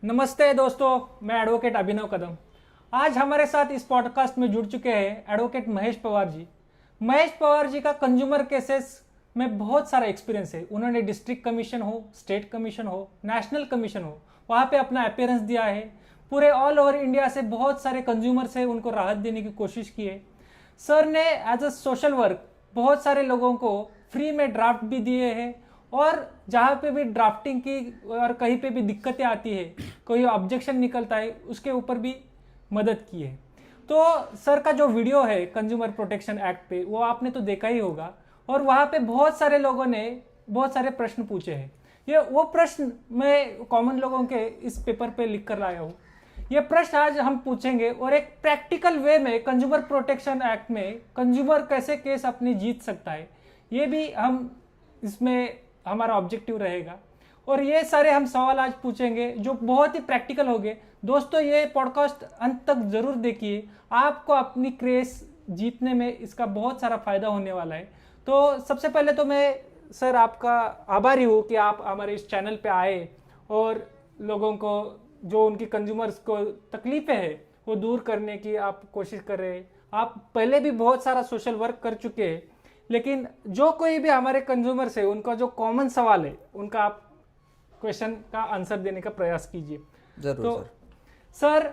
नमस्ते दोस्तों, मैं एडवोकेट अभिनव कदम। आज हमारे साथ इस पॉडकास्ट में जुड़ चुके हैं एडवोकेट महेश पवार जी। महेश पवार जी का कंज्यूमर केसेस में बहुत सारा एक्सपीरियंस है। उन्होंने डिस्ट्रिक्ट कमीशन हो, स्टेट कमीशन हो, नेशनल कमीशन हो, वहाँ पे अपना अपीयरेंस दिया है। पूरे ऑल ओवर इंडिया से बहुत सारे कंज्यूमर से उनको राहत देने की कोशिश की है। सर ने एज अ सोशल वर्क बहुत सारे लोगों को फ्री में ड्राफ्ट भी दिए हैं, और जहाँ पे भी ड्राफ्टिंग की और कहीं पे भी दिक्कतें आती है, कोई ऑब्जेक्शन निकलता है, उसके ऊपर भी मदद की है। तो सर का जो वीडियो है कंज्यूमर प्रोटेक्शन एक्ट पे, वो आपने तो देखा ही होगा, और वहाँ पे बहुत सारे लोगों ने बहुत सारे प्रश्न पूछे हैं। ये वो प्रश्न मैं कॉमन लोगों के इस पेपर पे लिख कर लाया हूँ। ये प्रश्न आज हम पूछेंगे, और एक प्रैक्टिकल वे में कंज्यूमर प्रोटेक्शन एक्ट में कंज्यूमर कैसे केस अपनी जीत सकता है, ये भी हम इसमें हमारा ऑब्जेक्टिव रहेगा। और ये सारे हम सवाल आज पूछेंगे जो बहुत ही प्रैक्टिकल होंगे। दोस्तों, ये पॉडकास्ट अंत तक जरूर देखिए, आपको अपनी केस जीतने में इसका बहुत सारा फायदा होने वाला है। तो सबसे पहले तो मैं सर आपका आभारी हूँ कि आप हमारे इस चैनल पे आए और लोगों को जो उनकी कंज्यूमर्स को तकलीफें है वो दूर करने की आप कोशिश कर रहे हैं। आप पहले भी बहुत सारा सोशल वर्क कर चुके हैं, लेकिन जो कोई भी हमारे कंज्यूमर्स है उनका जो कॉमन सवाल है, उनका आप क्वेश्चन का आंसर देने का प्रयास कीजिए। जरूर तो सर,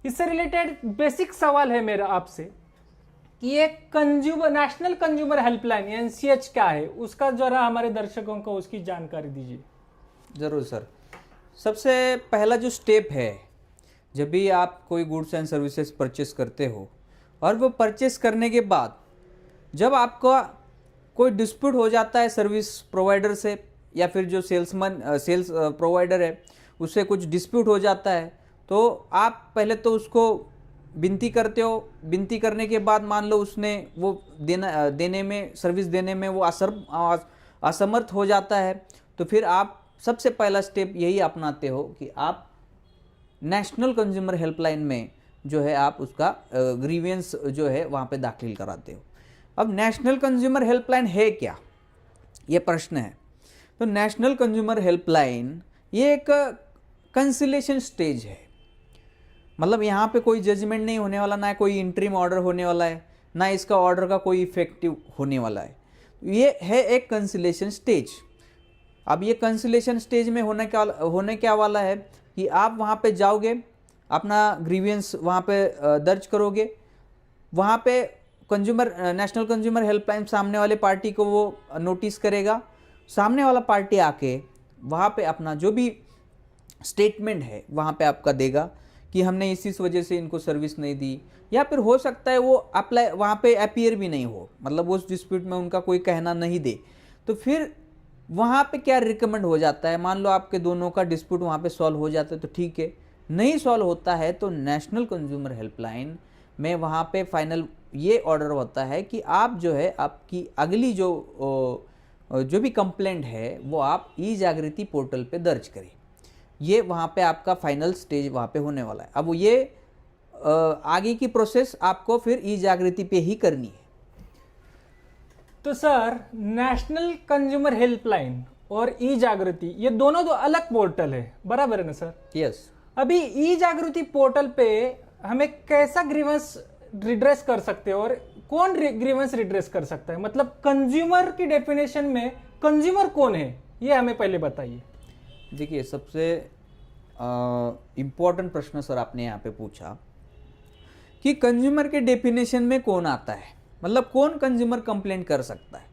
इससे रिलेटेड बेसिक सवाल है मेरा आपसे कि ये consumer national consumer helpline NCH क्या है, उसका जरा हमारे दर्शकों को उसकी जानकारी दीजिए। जरूर सर। सबसे पहला जो स्टेप है, जब भी आप कोई गुड्स एंड सर्विसेज परचेस करते हो और वो परचेस करने के बाद जब आपका कोई डिस्प्यूट हो जाता है सर्विस प्रोवाइडर से, या फिर जो सेल्स प्रोवाइडर है उससे कुछ डिस्प्यूट हो जाता है, तो आप पहले तो उसको विनती करते हो। विनती करने के बाद मान लो उसने वो देने में सर्विस देने में वो असमर्थ हो जाता है, तो फिर आप सबसे पहला स्टेप यही अपनाते हो कि आप नेशनल कंज्यूमर हेल्पलाइन में जो है आप उसका ग्रीवियंस जो है वहाँ पे दाखिल कराते हो। अब नेशनल कंज्यूमर हेल्पलाइन है क्या, ये प्रश्न है। तो नेशनल कंज्यूमर हेल्पलाइन ये एक कंसिलेशन स्टेज है। मतलब यहाँ पे कोई जजमेंट नहीं होने वाला, ना कोई इंटरिम ऑर्डर होने वाला है, ना इसका ऑर्डर का कोई इफेक्टिव होने वाला है। ये है एक कंसिलेशन स्टेज। अब ये कंसिलेशन स्टेज में होने क्या वाला है कि आप वहाँ पे जाओगे, अपना ग्रीवियंस वहाँ पे दर्ज करोगे। वहाँ पे नेशनल कंज्यूमर हेल्पलाइन सामने वाले पार्टी को वो नोटिस करेगा। सामने वाला पार्टी आके वहाँ पे अपना जो भी स्टेटमेंट है वहाँ पे आपका देगा कि हमने इस वजह से इनको सर्विस नहीं दी, या फिर हो सकता है वो अप्लाई वहाँ पे अपीयर भी नहीं हो, मतलब उस डिस्प्यूट में उनका कोई कहना नहीं दे। तो फिर वहाँ पे क्या रिकमेंड हो जाता है, मान लो आपके दोनों का डिस्प्यूट वहाँ पे सॉल्व हो जाता है तो ठीक है, नहीं सॉल्व होता है तो नेशनल कंज्यूमर हेल्पलाइन में वहाँ पे फाइनल ये ऑर्डर होता है कि आप जो है आपकी अगली जो भी कंप्लेंट है वो आप ई जागृति पोर्टल पे दर्ज करें। ये वहाँ पे आपका फाइनल स्टेज वहाँ पे होने वाला है। अब ये आगे की प्रोसेस आपको फिर ई जागृति पे ही करनी है। तो सर, नेशनल कंज्यूमर हेल्पलाइन और ई जागृति ये दोनों दो अलग पोर्टल है, बराबर है ना सर? यस। अभी ई जागृति पोर्टल पे हमें कैसा ग्रीवेंस रिड्रेस कर सकते हैं, और कौन ग्रीवेंस रिड्रेस कर सकता है? मतलब कंज्यूमर की डेफिनेशन में कंज्यूमर कौन है, ये हमें पहले बताइए। देखिए, सबसे इम्पोर्टेंट प्रश्न सर आपने यहाँ पे पूछा कि कंज्यूमर के डेफिनेशन में कौन आता है, मतलब कौन कंज्यूमर कंप्लेंट कर सकता है।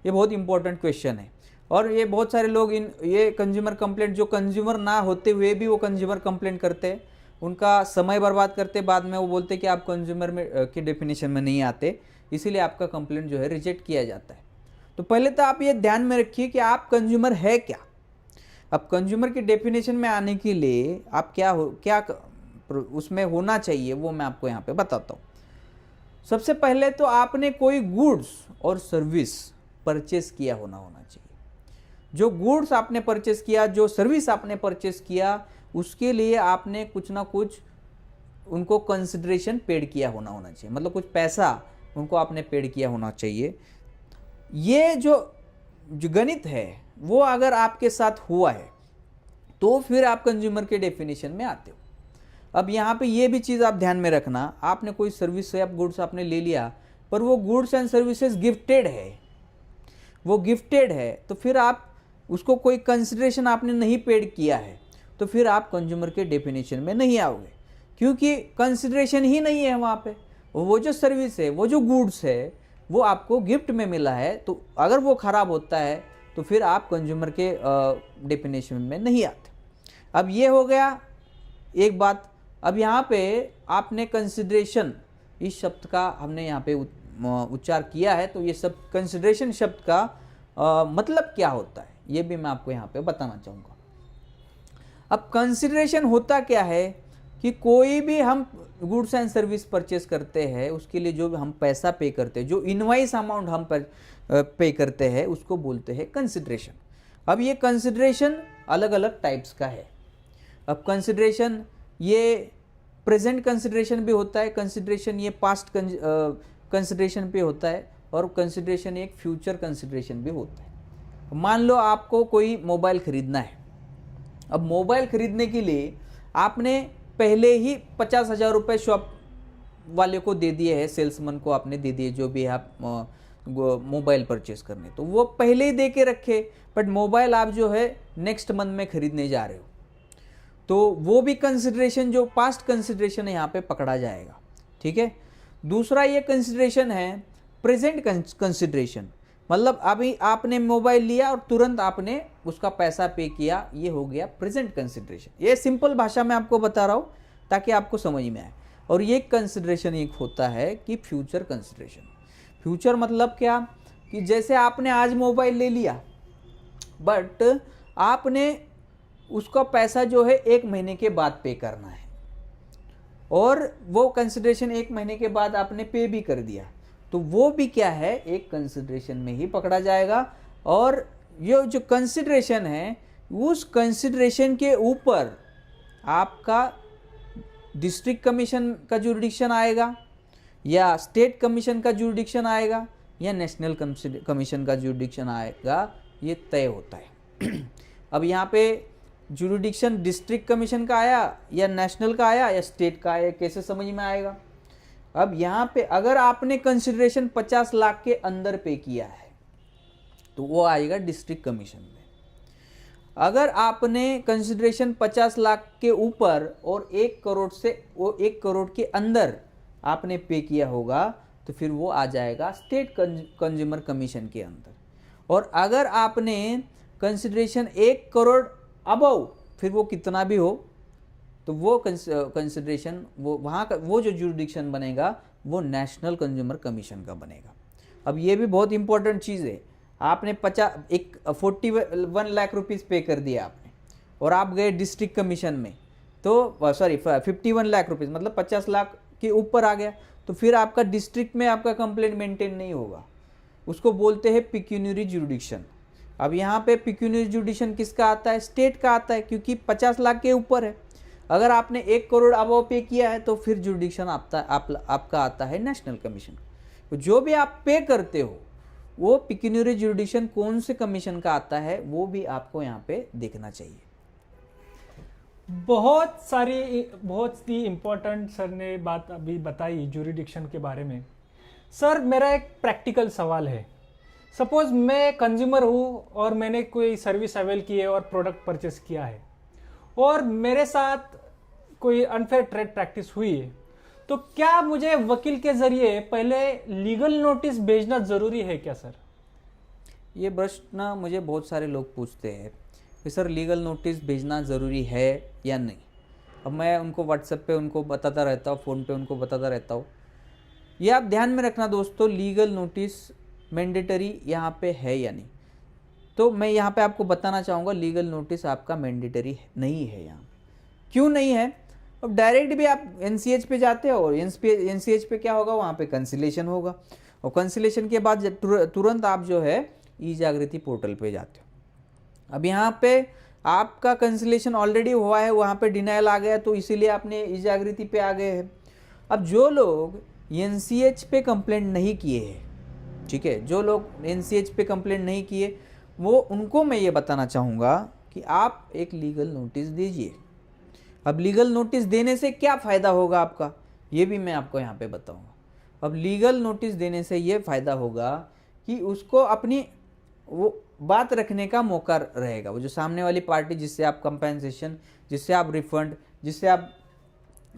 ये बहुत इंपॉर्टेंट क्वेश्चन है, और ये बहुत सारे लोग ये कंज्यूमर कंप्लेंट जो कंज्यूमर ना होते हुए भी वो कंज्यूमर कंप्लेंट करते हैं, उनका समय बर्बाद करते, बाद में वो बोलते कि आप कंज्यूमर में के डेफिनेशन में नहीं आते, इसीलिए आपका कंप्लेंट जो है रिजेक्ट किया जाता है। तो पहले तो आप ये ध्यान में रखिए कि आप कंज्यूमर है क्या। अब कंज्यूमर के डेफिनेशन में आने के लिए आप क्या उसमें होना चाहिए वो मैं आपको यहाँ पे बताता हूँ। सबसे पहले तो आपने कोई गुड्स और सर्विस परचेस किया होना चाहिए। जो गुड्स आपने परचेस किया, जो सर्विस आपने परचेस किया, उसके लिए आपने कुछ ना कुछ उनको कंसिडरेशन पेड किया होना चाहिए, मतलब कुछ पैसा उनको आपने पेड किया होना चाहिए। ये जो गणित है वो अगर आपके साथ हुआ है तो फिर आप कंज्यूमर के डेफिनेशन में आते हो। अब यहाँ पे ये भी चीज़ आप ध्यान में रखना, आपने कोई सर्विस या गुड्स आपने ले लिया, पर वो गुड्स एंड सर्विसेज गिफ्टेड है, वो गिफ्टेड है, तो फिर आप उसको कोई कंसिडरेशन आपने नहीं पेड किया है, तो फिर आप कंज्यूमर के डेफिनेशन में नहीं आओगे, क्योंकि कंसिडरेशन ही नहीं है वहाँ पे। वो जो सर्विस है, वो जो गुड्स है, वो आपको गिफ्ट में मिला है, तो अगर वो ख़राब होता है तो फिर आप कंज्यूमर के डेफिनेशन में नहीं आते। अब ये हो गया एक बात। अब यहाँ पे आपने कंसिडरेशन इस शब्द का हमने यहाँ पे उच्चार किया है, तो ये सब कंसिडरेशन शब्द का मतलब क्या होता है ये भी मैं आपको यहाँ पे बताना चाहूँगा। अब कंसिडरेशन होता क्या है कि कोई भी हम गुड्स एंड सर्विस परचेस करते हैं, उसके लिए जो हम पैसा पे करते हैं, जो इनवाइस अमाउंट हम पे करते हैं, उसको बोलते हैं कंसिडरेशन। अब ये कंसिडरेशन अलग अलग टाइप्स का है। अब कंसिडरेशन ये प्रेजेंट कंसिडरेशन भी होता है, कंसिडरेशन ये पास्ट कंसिडरेशन पे होता है, और कंसिडरेशन एक फ्यूचर कंसिडरेशन भी होता है। मान लो आपको कोई मोबाइल खरीदना है। अब मोबाइल खरीदने के लिए आपने पहले ही 50,000 रुपये शॉप वाले को दे दिए हैं, सेल्समैन को आपने दे दिए, जो भी आप मोबाइल परचेस करने, तो वो पहले ही दे के रखे, बट मोबाइल आप जो है नेक्स्ट मंथ में खरीदने जा रहे हो, तो वो भी कंसिडरेशन जो पास्ट कंसिडरेशन है यहाँ पे पकड़ा जाएगा। ठीक है। दूसरा ये कंसिडरेशन है प्रेजेंट कंसिडरेशन, मतलब अभी आपने मोबाइल लिया और तुरंत आपने उसका पैसा पे किया, ये हो गया प्रेजेंट कंसिडरेशन। ये सिंपल भाषा में आपको बता रहा हूँ ताकि आपको समझ में आए। और ये कंसिडरेशन एक होता है कि फ्यूचर कंसिडरेशन। फ्यूचर मतलब क्या कि जैसे आपने आज मोबाइल ले लिया, बट आपने उसका पैसा जो है 1 महीने के बाद पे करना है, और वो कंसिडरेशन 1 महीने के बाद आपने पे भी कर दिया, तो वो भी क्या है, एक कंसिडरेशन में ही पकड़ा जाएगा। और ये जो कंसिडरेशन है, उस कंसिडरेशन के ऊपर आपका डिस्ट्रिक्ट कमीशन का जुरिडिक्शन आएगा, या स्टेट कमीशन का जुरिडिक्शन आएगा, या नेशनल कमीशन का जुरिडिक्शन आएगा, ये तय होता है। अब यहाँ पे जुरिडिक्शन डिस्ट्रिक्ट कमीशन का आया या नेशनल का आया या स्टेट का आया, कैसे समझ में आएगा। अब यहाँ पे अगर आपने कंसिडरेशन 50 लाख के अंदर पे किया है, तो वो आएगा डिस्ट्रिक्ट कमीशन में। अगर आपने कंसिडरेशन 50 लाख के ऊपर और 1 करोड़ से वो 1 करोड़ के अंदर आपने पे किया होगा, तो फिर वो आ जाएगा स्टेट कंज्यूमर कमीशन के अंदर। और अगर आपने कंसिडरेशन 1 करोड़ अबव, फिर वो कितना भी हो, तो वो कंसिडरेशन वो वहाँ का वो जो जुरिडिक्शन बनेगा वो नेशनल कंज्यूमर कमीशन का बनेगा। अब ये भी बहुत इंपॉर्टेंट चीज़ है। आपने 41 लाख रुपीज़ पे कर दिया आपने, और आप गए डिस्ट्रिक्ट कमीशन में, तो सॉरी 51 लाख रुपीज़ मतलब 50 लाख के ऊपर आ गया, तो फिर आपका डिस्ट्रिक्ट में आपका कंप्लेंट मेंटेन नहीं होगा, उसको बोलते हैं पिक्यूनियरी जुरिडिक्शन। अब यहाँ पे पिक्यूनियरी जुरिडिक्शन किसका आता है, स्टेट का आता है, क्योंकि 50 लाख के ऊपर है। अगर आपने 1 करोड़ अबव पे किया है, तो फिर जुरिडिक्शन आपका आता है नेशनल कमीशन। तो जो भी आप पे करते हो, वो पिक्यूनियरी जुरिडिक्शन कौन से कमीशन का आता है, वो भी आपको यहाँ पे देखना चाहिए। बहुत ही इम्पोर्टेंट सर ने बात अभी बताई जुरिडिक्शन के बारे में। सर मेरा एक प्रैक्टिकल सवाल है। सपोज मैं कंज्यूमर हूँ और मैंने कोई सर्विस अवेल की है और प्रोडक्ट परचेस किया है, और मेरे साथ कोई अनफेयर ट्रेड प्रैक्टिस हुई है, तो क्या मुझे वकील के जरिए पहले लीगल नोटिस भेजना ज़रूरी है क्या सर? ये प्रश्न मुझे बहुत सारे लोग पूछते हैं कि सर लीगल नोटिस भेजना ज़रूरी है या नहीं। अब मैं उनको व्हाट्सएप पे उनको बताता रहता हूँ, फ़ोन पे उनको बताता रहता हूँ। ये आप ध्यान में रखना दोस्तों, लीगल नोटिस मैंडेटरी यहाँ पे है या नहीं। तो मैं यहाँ पे आपको बताना चाहूँगा, लीगल नोटिस आपका मैंडेटरी नहीं है यहाँ। क्यों नहीं है? अब डायरेक्ट भी आप एनसीएच पे जाते हो, और एनसीएच पे क्या होगा, वहाँ पे कंसिलेशन होगा, और कंसिलेशन के बाद तुरंत आप जो है ई जागृति पोर्टल पे जाते हो। अब यहाँ पे आपका कंसिलेशन ऑलरेडी हुआ है, वहाँ पे डिनाइल आ गया, तो इसीलिए आपने ई जागृति पे आ गए हैं। अब जो लोग एनसीएच पे कंप्लेंट नहीं किए हैं, ठीक है, जो लोग एनसीएच पे कंप्लेंट नहीं किए, वो उनको मैं ये बताना चाहूँगा कि आप एक लीगल नोटिस दीजिए। अब लीगल नोटिस देने से क्या फ़ायदा होगा आपका, ये भी मैं आपको यहाँ पे बताऊँगा। अब लीगल नोटिस देने से ये फ़ायदा होगा कि उसको अपनी वो बात रखने का मौका रहेगा। वो जो सामने वाली पार्टी जिससे आप कंपेंसेशन, जिससे आप रिफंड, जिससे आप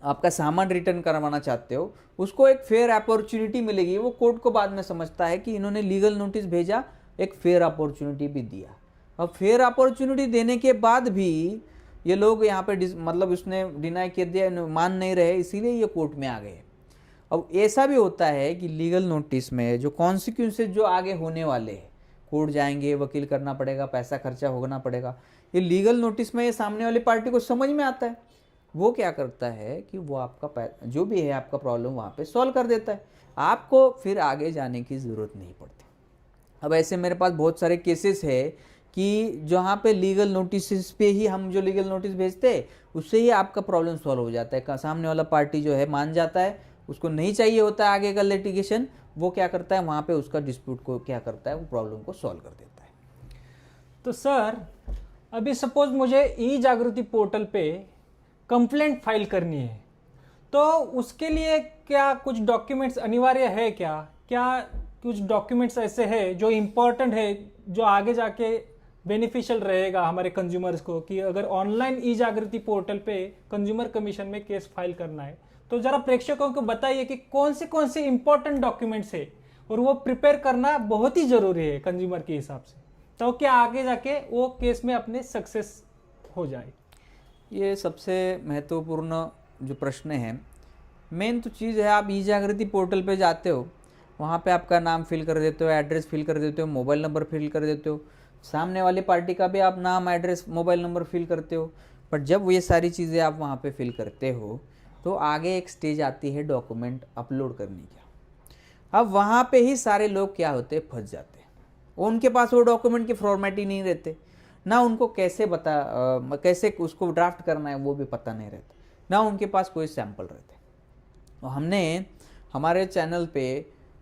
आपका सामान रिटर्न करवाना चाहते हो, उसको एक फेयर अपॉर्चुनिटी मिलेगी। वो कोर्ट को बाद में समझता है कि इन्होंने लीगल नोटिस भेजा, एक फेयर अपॉर्चुनिटी भी दिया। अब फेयर अपॉर्चुनिटी देने के बाद भी ये लोग यहाँ पे मतलब उसने डिनाई कर दिया, मान नहीं रहे, इसीलिए ये कोर्ट में आ गए। अब ऐसा भी होता है कि लीगल नोटिस में जो कॉन्सिक्वेंसेज जो आगे होने वाले हैं, कोर्ट जाएंगे, वकील करना पड़ेगा, पैसा खर्चा होना पड़ेगा, ये लीगल नोटिस में ये सामने वाली पार्टी को समझ में आता है। वो क्या करता है कि वो आपका जो भी है आपका प्रॉब्लम वहाँ पे सॉल्व कर देता है, आपको फिर आगे जाने की ज़रूरत नहीं पड़ती। अब ऐसे मेरे पास बहुत सारे केसेस है कि जहाँ पे लीगल नोटिस पे ही हम जो लीगल नोटिस भेजते हैं उससे ही आपका प्रॉब्लम सॉल्व हो जाता है। सामने वाला पार्टी जो है मान जाता है, उसको नहीं चाहिए होता है आगे का लिटिगेशन, वो क्या करता है वहाँ पे उसका डिस्प्यूट को क्या करता है, वो प्रॉब्लम को सॉल्व कर देता है। तो सर अभी सपोज मुझे ई जागृति पोर्टल पे कंप्लेंट फाइल करनी है, तो उसके लिए क्या कुछ डॉक्यूमेंट्स अनिवार्य है? क्या कुछ डॉक्यूमेंट्स ऐसे हैं जो इम्पोर्टेंट है, जो आगे जाके बेनिफिशियल रहेगा हमारे कंज्यूमर्स को, कि अगर ऑनलाइन ई जागृति पोर्टल पे कंज्यूमर कमीशन में केस फाइल करना है, तो जरा प्रेक्षकों को बताइए कि कौन से इंपॉर्टेंट डॉक्यूमेंट्स है और वो प्रिपेयर करना बहुत ही जरूरी है कंज्यूमर के हिसाब से, तो क्या आगे जाके वो केस में अपने सक्सेस हो जाए। ये सबसे महत्वपूर्ण जो प्रश्न है, मेन तो चीज़ है, आप ई जागृति पोर्टल पे जाते हो, वहाँ पे आपका नाम फिल कर देते हो, एड्रेस फिल कर देते हो, मोबाइल नंबर फिल कर देते हो, सामने वाली पार्टी का भी आप नाम, एड्रेस, मोबाइल नंबर फिल करते हो। पर जब ये सारी चीज़ें आप वहाँ पे फिल करते हो तो आगे एक स्टेज आती है डॉक्यूमेंट अपलोड करने की। अब वहाँ पे ही सारे लोग क्या होते हैं, फंस जाते हैं। उनके पास वो डॉक्यूमेंट के फॉर्मेट ही नहीं रहते, ना उनको कैसे उसको ड्राफ्ट करना है वो भी पता नहीं रहता, ना उनके पास कोई सैंपल रहते। तो हमने हमारे चैनल पे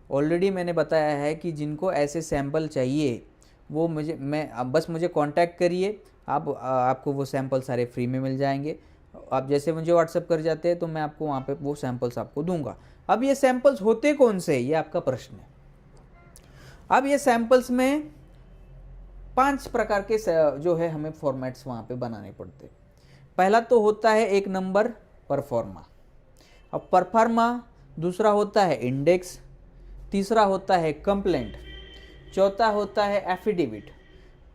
ऑलरेडी मैंने बताया है कि जिनको ऐसे सैंपल चाहिए वो बस मुझे कांटेक्ट करिए, आपको वो सैंपल सारे फ्री में मिल जाएंगे। आप जैसे मुझे व्हाट्सएप कर जाते हैं तो मैं आपको वहाँ पे वो सैंपल्स आपको दूंगा। अब ये सैंपल्स होते कौन से, ये आपका प्रश्न है। अब ये सैंपल्स में 5 प्रकार के जो है हमें फॉर्मेट्स वहाँ पे बनाने पड़ते। पहला तो होता है 1 नंबर परफॉर्मा। अब परफॉर्मा, दूसरा होता है इंडेक्स, तीसरा होता है कंप्लेंट, चौथा होता है एफिडेविट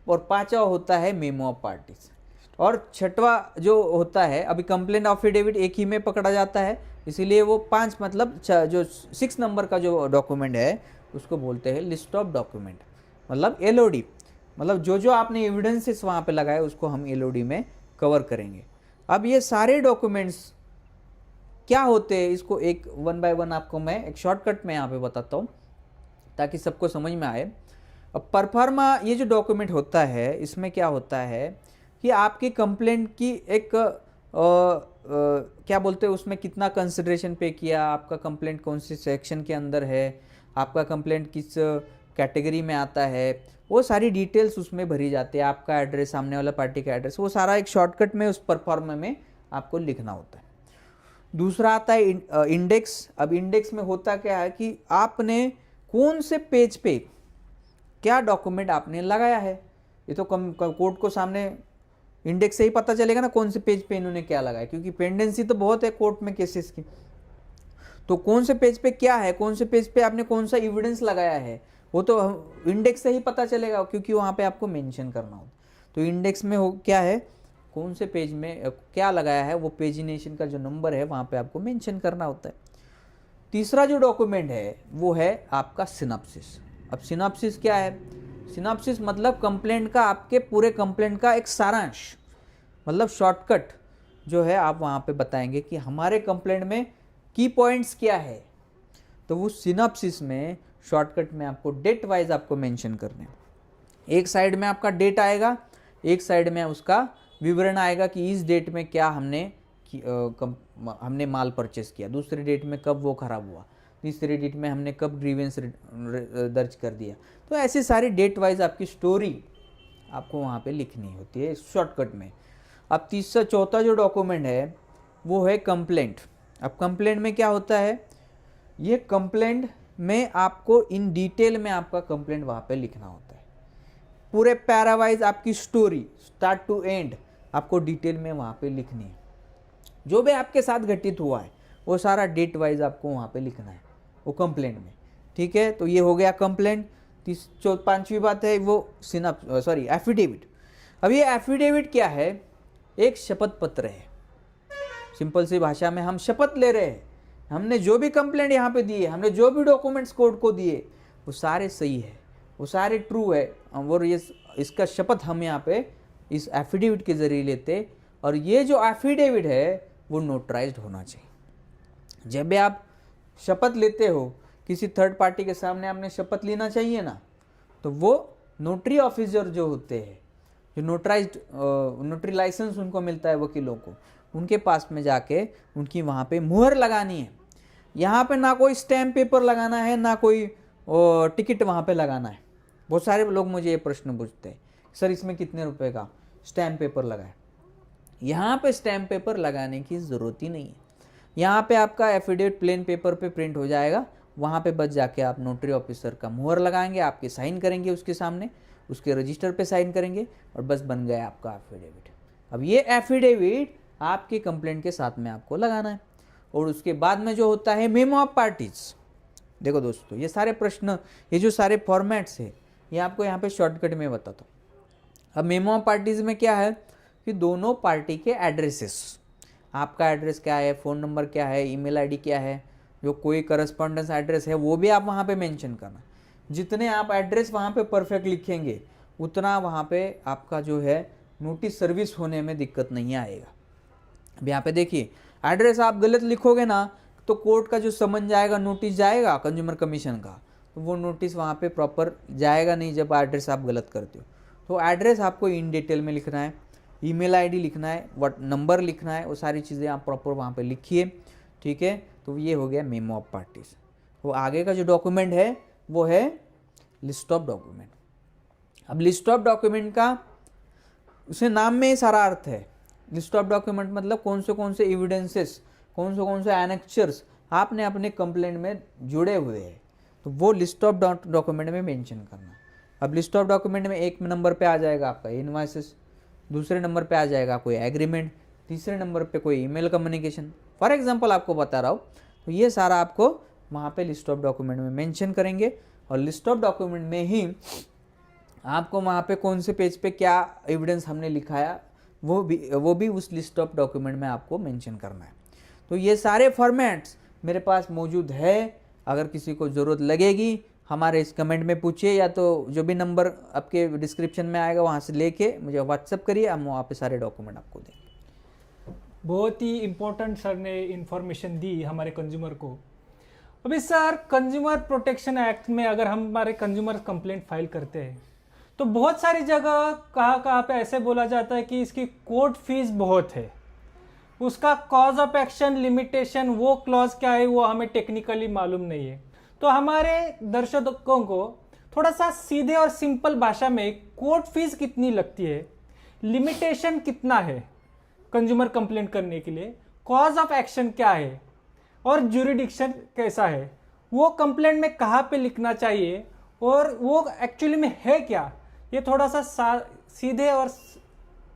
और पांचवा होता है मेमो ऑफ पार्टीज। और छठवा जो होता है, अभी कंप्लेंट एफिडेविट एक ही में पकड़ा जाता है, इसीलिए वो 5 मतलब जो 6 नंबर का जो डॉक्यूमेंट है उसको बोलते हैं लिस्ट ऑफ डॉक्यूमेंट, मतलब LOD। मतलब जो आपने एविडेंसेस वहाँ पे लगाए उसको हम LOD में कवर करेंगे। अब ये सारे डॉक्यूमेंट्स क्या होते हैं, इसको एक 1 बाय 1 आपको मैं एक शॉर्टकट में यहाँ पे बताता हूँ ताकि सबको समझ में आए। अब परफॉर्मा ये जो डॉक्यूमेंट होता है, इसमें क्या होता है कि आपकी कंप्लेंट की एक क्या बोलते हैं, उसमें कितना कंसिडरेशन पे किया, आपका कंप्लेंट कौन सी सेक्शन के अंदर है, आपका कंप्लेंट किस कैटेगरी में आता है, वो सारी डिटेल्स उसमें भरी जाती है। आपका एड्रेस, सामने वाला पार्टी का एड्रेस, वो सारा एक शॉर्टकट में उस परफॉर्मा में आपको लिखना होता है। दूसरा आता है इंडेक्स। अब इंडेक्स में होता क्या है कि आपने कौन से पेज पे क्या डॉक्यूमेंट आपने लगाया है, ये तो कोर्ट को सामने इंडेक्स से ही पता चलेगा ना कौन से पेज पे इन्होंने क्या लगाया, क्योंकि पेंडेंसी तो बहुत है कोर्ट में केसेस की। तो कौन से पेज पे क्या है, कौन से पेज पे आपने कौन सा एविडेंस लगाया है, वो तो इंडेक्स से ही पता चलेगा, क्योंकि वहाँ पे आपको मेंशन करना होता। तो इंडेक्स में हो क्या है, कौन से पेज में क्या लगाया है, वो पेजिनेशन का जो नंबर है वहाँ पे आपको मेंशन करना होता है। तीसरा जो डॉक्यूमेंट है वो है आपका सिनॉप्सिस। अब सिनॉप्सिस क्या है, सिनॉप्सिस मतलब कंप्लेंट का, आपके पूरे कंप्लेंट का एक सारांश, मतलब शॉर्टकट जो है आप वहाँ पे बताएंगे कि हमारे कंप्लेंट में की पॉइंट्स क्या है। तो वो सिनॉप्सिस में शॉर्टकट में आपको डेट वाइज आपको मेंशन करने, एक साइड में आपका डेट आएगा, एक साइड में उसका विवरण आएगा कि इस डेट में क्या हमने माल परचेस किया, दूसरी डेट में कब वो खराब हुआ, तीसरी डेट में हमने कब ग्रीवेंस दर्ज कर दिया। तो ऐसी सारी डेट वाइज आपकी स्टोरी आपको वहाँ पे लिखनी होती है शॉर्टकट में। अब तीसरा चौथा जो डॉक्यूमेंट है वो है कंप्लेंट। अब कंप्लेंट में क्या होता है, ये कंप्लेंट में आपको इन डिटेल में आपका कंप्लेंट वहाँ पे लिखना होता है। पूरे पैरावाइज आपकी स्टोरी स्टार्ट टू एंड आपको डिटेल में वहाँ पे लिखनी है। जो भी आपके साथ घटित हुआ है वो सारा डेट वाइज आपको वहाँ पे लिखना है वो कंप्लेंट में, ठीक है। तो ये हो गया कंप्लेंट। पांचवी बात है वो एफिडेविट। अब ये एफिडेविट क्या है, एक शपथ पत्र है। सिंपल सी भाषा में हम शपथ ले रहे हैं, हमने जो भी कंप्लेंट यहाँ पे दी है, हमने जो भी डॉक्यूमेंट्स कोर्ट को दिए वो सारे सही है, वो सारे ट्रू है, और ये इसका शपथ हम यहाँ पे इस एफिडेविट के जरिए लेते। और ये जो एफिडेविट है वो नोटराइज्ड होना चाहिए। जब भी आप शपथ लेते हो किसी थर्ड पार्टी के सामने, आपने शपथ लेना चाहिए ना, तो वो नोटरी ऑफिसर जो होते हैं, जो नोटरी लाइसेंस उनको मिलता है वकीलों को, उनके पास में जाके उनकी वहाँ पे मुहर लगानी है। यहाँ पे ना कोई स्टैम्प पेपर लगाना है, ना कोई टिकट वहाँ पे लगाना है। बहुत सारे लोग मुझे ये प्रश्न पूछते हैं, सर इसमें कितने रुपए का स्टैम्प पेपर लगाए। यहाँ पे स्टैम्प पेपर लगाने की ज़रूरत ही नहीं है। यहाँ पे आपका एफिडेविट प्लेन पेपर पे प्रिंट हो जाएगा, वहाँ पे बस जाके आप नोटरी ऑफिसर का मुहर लगाएंगे, आपके साइन करेंगे उसके सामने, उसके रजिस्टर पे साइन करेंगे और बस बन गया आपका एफिडेविट। अब ये एफिडेविट आपके कंप्लेंट के साथ में आपको लगाना है। और उसके बाद में जो होता है मेमो ऑफ पार्टीज। देखो दोस्तों, ये सारे प्रश्न, ये जो सारे फॉर्मेट्स है, ये आपको यहाँ पे शॉर्टकट में बताता हूँ। अब मेमो ऑफ पार्टीज में क्या है कि दोनों पार्टी के एड्रेसेस, आपका एड्रेस क्या है, फ़ोन नंबर क्या है, ईमेल आईडी क्या है, जो कोई करस्पॉन्डेंस एड्रेस है वो भी आप वहाँ पे मेंशन करना। जितने आप एड्रेस वहाँ पे परफेक्ट लिखेंगे उतना वहाँ पे आपका जो है नोटिस सर्विस होने में दिक्कत नहीं आएगा। अब यहाँ पे देखिए, एड्रेस आप गलत लिखोगे ना तो कोर्ट का जो समन जाएगा, नोटिस जाएगा कंज्यूमर कमीशन का, तो वो नोटिस वहाँ पे प्रॉपर जाएगा नहीं जब एड्रेस आप गलत करते हो। तो एड्रेस आपको इन डिटेल में लिखना है, ईमेल आईडी लिखना है, व्हाट नंबर लिखना है, वो सारी चीज़ें आप प्रॉपर वहाँ पे लिखिए, ठीक है। तो ये हो गया मेमो ऑफ पार्टीज। तो आगे का जो डॉक्यूमेंट है वो है लिस्ट ऑफ डॉक्यूमेंट। अब लिस्ट ऑफ डॉक्यूमेंट का उसे नाम में ही सारा अर्थ है। लिस्ट ऑफ डॉक्यूमेंट मतलब कौन से एविडेंसेस, कौन से एनेक्चर्स आपने अपने कंप्लेंट में जुड़े हुए हैं, तो वो लिस्ट ऑफ डॉक्यूमेंट में मेंशन करना। अब लिस्ट ऑफ डॉक्यूमेंट में एक नंबर पे आ जाएगा आपका इनवॉइसेस, दूसरे नंबर पे आ जाएगा कोई एग्रीमेंट, तीसरे नंबर पे कोई ईमेल कम्युनिकेशन, फॉर एग्जांपल आपको बता रहा हूँ। तो ये सारा आपको वहाँ पे लिस्ट ऑफ डॉक्यूमेंट में मेंशन करेंगे। और लिस्ट ऑफ डॉक्यूमेंट में ही आपको वहाँ पे कौन से पेज पे क्या एविडेंस हमने लिखाया वो भी उस लिस्ट ऑफ डॉक्यूमेंट में आपको मेंशन करना है। तो ये सारे फॉर्मेट्स मेरे पास मौजूद है। अगर किसी को ज़रूरत लगेगी हमारे इस कमेंट में पूछिए, या तो जो भी नंबर आपके डिस्क्रिप्शन में आएगा वहाँ से लेके मुझे व्हाट्सअप करिए, हम वहाँ पे सारे डॉक्यूमेंट आपको देंगे। बहुत ही इम्पोर्टेंट सर ने इन्फॉर्मेशन दी हमारे कंज्यूमर को। अभी सर, कंज्यूमर प्रोटेक्शन एक्ट में अगर हम हमारे कंज्यूमर कंप्लेंट फाइल करते हैं तो बहुत सारी जगह कहाँ पे ऐसे बोला जाता है कि इसकी कोर्ट फीस बहुत है, उसका कॉज ऑफ एक्शन लिमिटेशन, वो क्लॉज क्या है वो हमें टेक्निकली मालूम नहीं है। तो हमारे दर्शकों को थोड़ा सा सीधे और सिंपल भाषा में कोर्ट फीस कितनी लगती है, लिमिटेशन कितना है कंज्यूमर कंप्लेंट करने के लिए, कॉज ऑफ एक्शन क्या है और ज्यूरिडिक्शन कैसा है, वो कंप्लेंट में कहाँ पे लिखना चाहिए और वो एक्चुअली में है क्या, ये थोड़ा सा सीधे और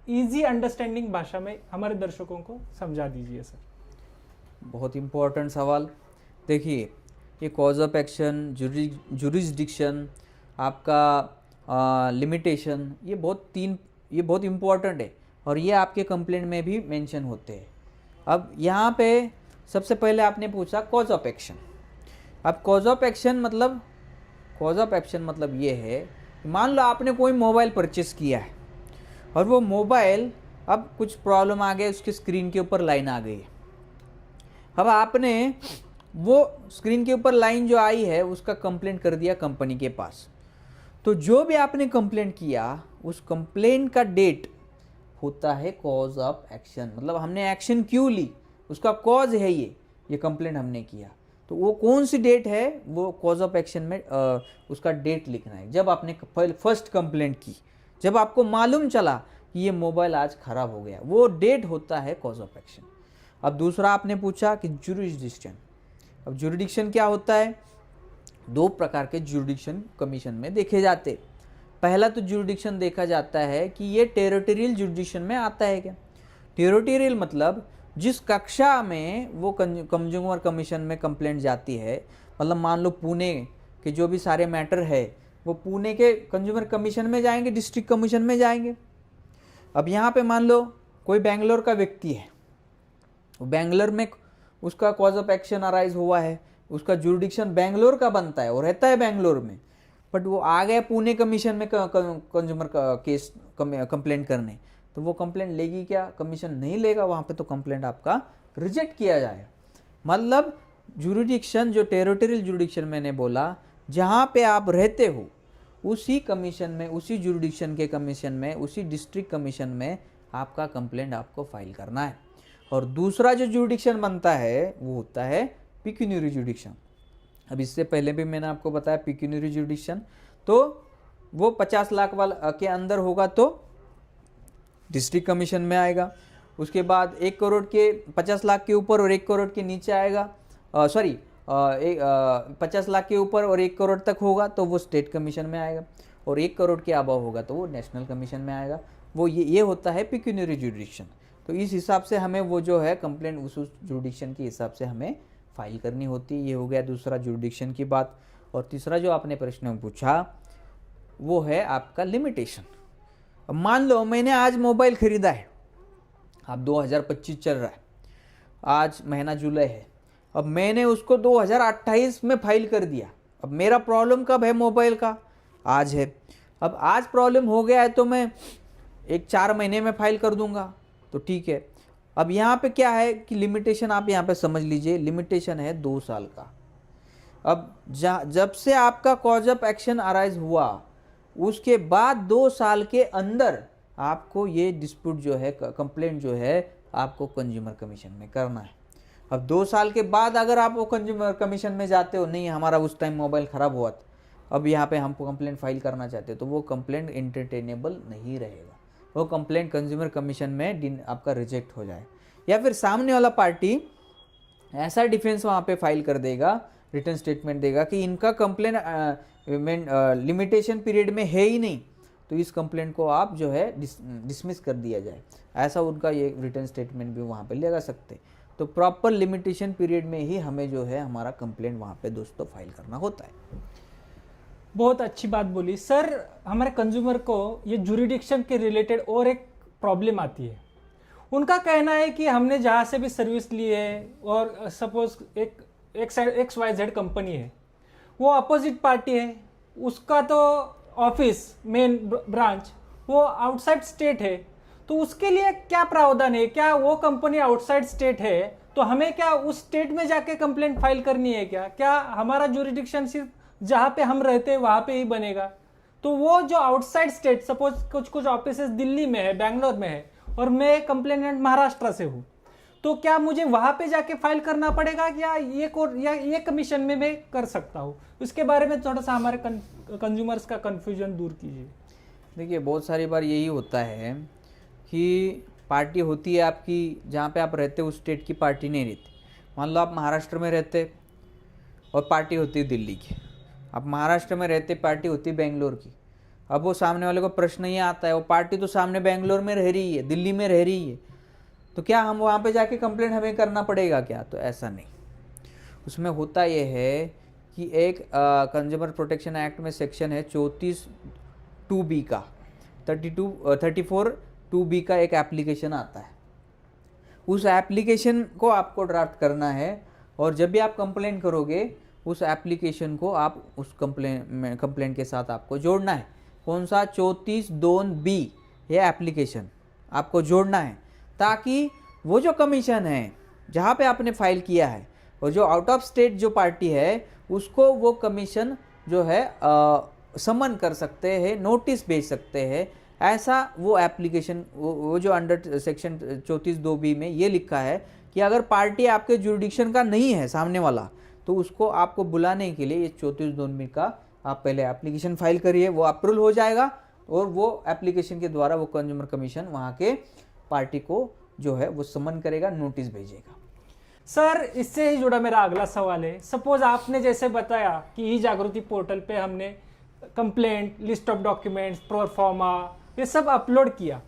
इजी अंडरस्टैंडिंग भाषा में हमारे दर्शकों को समझा दीजिए सर। बहुत इम्पोर्टेंट सवाल। देखिए, ये कॉज ऑफ एक्शन, जुरिस्डिक्शन, आपका लिमिटेशन, ये बहुत इम्पोर्टेंट है और ये आपके कंप्लेंट में भी मेंशन होते हैं। अब यहाँ पे सबसे पहले आपने पूछा कॉज ऑफ एक्शन। अब कॉज ऑफ एक्शन मतलब ये है, मान लो आपने कोई मोबाइल परचेस किया है और वो मोबाइल अब कुछ प्रॉब्लम आ गई, उसके स्क्रीन के ऊपर लाइन आ गई है। अब आपने वो स्क्रीन के ऊपर लाइन जो आई है उसका कंप्लेंट कर दिया कंपनी के पास। तो जो भी आपने कंप्लेंट किया उस कंप्लेंट का डेट होता है कॉज ऑफ एक्शन, मतलब हमने एक्शन क्यों ली, उसका कॉज है ये कंप्लेंट हमने किया। तो वो कौन सी डेट है, वो कॉज ऑफ एक्शन में उसका डेट लिखना है। जब आपने फर्स्ट कंप्लेंट की, जब आपको मालूम चला कि ये मोबाइल आज खराब हो गया, वो डेट होता है कॉज ऑफ एक्शन। अब दूसरा आपने पूछा कि जुरिडिक्शन। अब जुरिडिक्शन क्या होता है? दो प्रकार के जुरिडिक्शन कमीशन में देखे जाते। पहला तो जुरिडिक्शन देखा जाता है कि ये टेरिटोरियल जुरिडिक्शन में आता है क्या। टेरिटोरियल मतलब जिस कक्षा में वो कंज्यूमर कमीशन में कंप्लेंट जाती है, मतलब मान लो पुणे के जो भी सारे मैटर है वो पुणे के कंज्यूमर कमीशन में जाएंगे, डिस्ट्रिक्ट कमीशन में जाएंगे। अब यहाँ पे मान लो कोई बेंगलोर का व्यक्ति है, बेंगलोर में उसका कॉज ऑफ एक्शन अराइज हुआ है, उसका जुरिडिक्शन बेंगलोर का बनता है और रहता है बेंगलोर में, बट वो आ गया पुणे कमीशन में कंज्यूमर का केस कंप्लेंट करने, तो वो कंप्लेंट लेगी क्या? कमीशन नहीं लेगा, वहाँ पे तो कंप्लेंट आपका रिजेक्ट किया जाएगा। मतलब जुरिडिक्शन, जो टेरिटोरियल जुरिडिक्शन मैंने बोला, जहाँ पे आप रहते हो उसी कमीशन में, उसी जुरिडिक्शन के कमीशन में, उसी डिस्ट्रिक्ट कमीशन में आपका कंप्लेंट आपको फाइल करना है। और दूसरा जो जुरिडिक्शन बनता है वो होता है पिक्यूनियरी जुरिडिक्शन। अब इससे पहले भी मैंने आपको बताया पिक्यूनियरी जुरिडिक्शन, तो वो 50 लाख वाला के अंदर होगा तो डिस्ट्रिक्ट कमीशन में आएगा। उसके बाद 1 करोड़ के 50 लाख के ऊपर और 1 करोड़ के नीचे आएगा, 50 लाख के ऊपर और 1 करोड़ तक होगा तो वो स्टेट कमीशन में आएगा, और 1 करोड़ के अबव होगा तो वो नेशनल कमीशन में आएगा। वो ये होता है पिक्यूनियरी जुरिडिक्शन। तो इस हिसाब से हमें वो जो है कंप्लेंट उस जुरिडिक्शन के हिसाब से हमें फाइल करनी होती है। ये हो गया दूसरा जुरिडिक्शन की बात। और तीसरा जो आपने प्रश्न पूछा वो है आपका लिमिटेशन। अब मान लो मैंने आज मोबाइल खरीदा है, अब 2025 चल रहा है, आज महीना जुलाई है, अब मैंने उसको 2028 में फाइल कर दिया। अब मेरा प्रॉब्लम कब है मोबाइल का? आज है। अब आज प्रॉब्लम हो गया है तो मैं 4 महीने में फाइल कर दूंगा, तो ठीक है। अब यहाँ पे क्या है कि लिमिटेशन आप यहाँ पे समझ लीजिए, लिमिटेशन है 2 साल का। अब जब से आपका कॉज ऑफ एक्शन अराइज हुआ उसके बाद 2 साल के अंदर आपको ये डिस्प्यूट जो है, कंप्लेंट जो है, आपको कंज्यूमर कमीशन में करना है। अब 2 साल के बाद अगर आप वो कंज्यूमर कमीशन में जाते हो, नहीं हमारा उस टाइम मोबाइल ख़राब हुआ था, अब यहाँ पे हमको कंप्लेंट फाइल करना चाहते हो, तो वो कंप्लेंट एंटरटेनेबल नहीं रहेगा, वो कंप्लेंट कंज्यूमर कमीशन में आपका रिजेक्ट हो जाए, या फिर सामने वाला पार्टी ऐसा डिफेंस वहाँ पे फाइल कर देगा, रिटर्न स्टेटमेंट देगा कि इनका कंप्लेंट लिमिटेशन पीरियड में है ही नहीं, तो इस कंप्लेंट को आप जो है डिसमिस कर दिया जाए, ऐसा उनका ये रिटर्न स्टेटमेंट भी वहाँ पे लगा सकते। तो प्रॉपर लिमिटेशन पीरियड में ही हमें जो है हमारा कंप्लेंट वहाँ पे दोस्तों फाइल करना होता है। बहुत अच्छी बात बोली सर। हमारे कंज्यूमर को ये जुरिडिक्शन के रिलेटेड और एक प्रॉब्लम आती है। उनका कहना है कि हमने जहाँ से भी सर्विस ली है, और सपोज एक XYZ कंपनी है, वो अपोजिट पार्टी है, उसका तो ऑफिस मेन ब्रांच वो आउटसाइड स्टेट है, तो उसके लिए क्या प्रावधान है? क्या वो कंपनी आउटसाइड स्टेट है तो हमें क्या उस स्टेट में जाके कंप्लेंट फाइल करनी है क्या? क्या हमारा जुरिडिक्शन सिर्फ जहाँ पे हम रहते हैं वहाँ पे ही बनेगा? तो वो जो आउटसाइड स्टेट, सपोज कुछ ऑफिसेस दिल्ली में है, बेंगलोर में है, और मैं कंप्लेनेंट महाराष्ट्र से हूँ, तो क्या मुझे वहाँ पे जाके फाइल करना पड़ेगा या ये कमीशन में मैं कर सकता हूँ? इसके बारे में थोड़ा सा हमारे कंज्यूमर्स का कन्फ्यूजन दूर कीजिए। देखिए बहुत सारी बार यही होता है कि पार्टी होती है आपकी, जहाँ पे आप रहते हो उस स्टेट की पार्टी नहीं रहती। मान लो आप महाराष्ट्र में रहते और पार्टी होती है दिल्ली की, आप महाराष्ट्र में रहते, पार्टी होती है बेंगलोर की। अब वो सामने वाले को प्रश्न ये आता है, वो पार्टी तो सामने बेंगलोर में रह रही है, दिल्ली में रह रही है, तो क्या हम वहाँ पे जाके कंप्लेंट हमें करना पड़ेगा क्या? तो ऐसा नहीं। उसमें होता ये है कि एक कंज्यूमर प्रोटेक्शन एक्ट में सेक्शन है 34(2)(b) का, 34(2)(b) का एक एप्लीकेशन आता है। उस एप्लीकेशन को आपको ड्राफ्ट करना है, और जब भी आप कंप्लेंट करोगे उस एप्लीकेशन को आप उस कंप्लेंट के साथ आपको जोड़ना है। कौन सा? 34(2)(b) ये एप्लीकेशन आपको जोड़ना है, ताकि वो जो कमीशन है जहाँ पे आपने फाइल किया है, और जो आउट ऑफ स्टेट जो पार्टी है उसको वो कमीशन जो है समन कर सकते हैं, नोटिस भेज सकते हैं। ऐसा वो एप्लीकेशन, वो जो अंडर सेक्शन 34(2)(b) में ये लिखा है कि अगर पार्टी आपके जुरिडिक्शन का नहीं है सामने वाला, तो उसको आपको बुलाने के लिए ये 34(2)(b) का आप पहले एप्लीकेशन फाइल करिए, वो अप्रूवल हो जाएगा, और वो एप्लीकेशन के द्वारा वो कंज्यूमर कमीशन वहाँ के पार्टी को जो है वो समन करेगा, नोटिस भेजेगा। सर इससे ही जुड़ा मेरा अगला सवाल है, सपोज आपने जैसे बताया कि ई जागृति पोर्टल पे हमने complaint, list of documents, proforma ये सब अपलोड किया,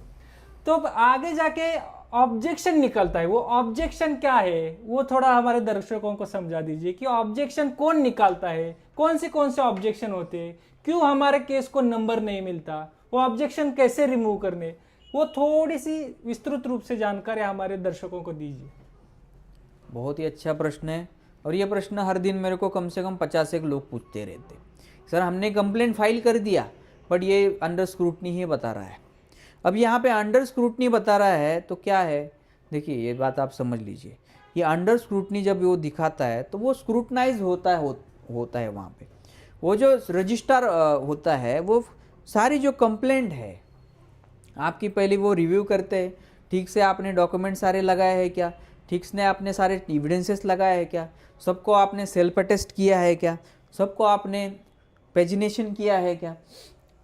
तो अब आगे जाके ऑब्जेक्शन निकलता है, वो ऑब्जेक्शन क्या है वो थोड़ा हमारे दर्शकों को समझा दीजिए कि ऑब्जेक्शन कौन निकालता है, कौन से ऑब्जेक्शन होते हैं, क्यों हमारे केस को नंबर नहीं मिलता, वो ऑब्जेक्शन कैसे रिमूव करने, वो थोड़ी सी विस्तृत रूप से जानकारी हमारे दर्शकों को दीजिए। बहुत ही अच्छा प्रश्न है, और ये प्रश्न हर दिन मेरे को कम से कम 50 एक लोग पूछते रहते। सर हमने कंप्लेंट फाइल कर दिया बट ये अंडर स्क्रूटनी ही बता रहा है। अब यहाँ पे अंडर स्क्रूटनी बता रहा है तो क्या है, देखिए ये बात आप समझ लीजिए, ये अंडर स्क्रूटनी जब वो दिखाता है तो वो स्क्रूटनाइज होता है वहाँ पे। वो जो रजिस्ट्रार होता है वो सारी जो कंप्लेंट है आपकी पहले वो रिव्यू करते हैं, ठीक से आपने डॉक्यूमेंट सारे लगाए हैं क्या, ठीक से आपने सारे एविडेंसेस लगाए हैं क्या, सबको आपने सेल्फ अटेस्ट किया है क्या, सबको आपने पेजिनेशन किया है क्या,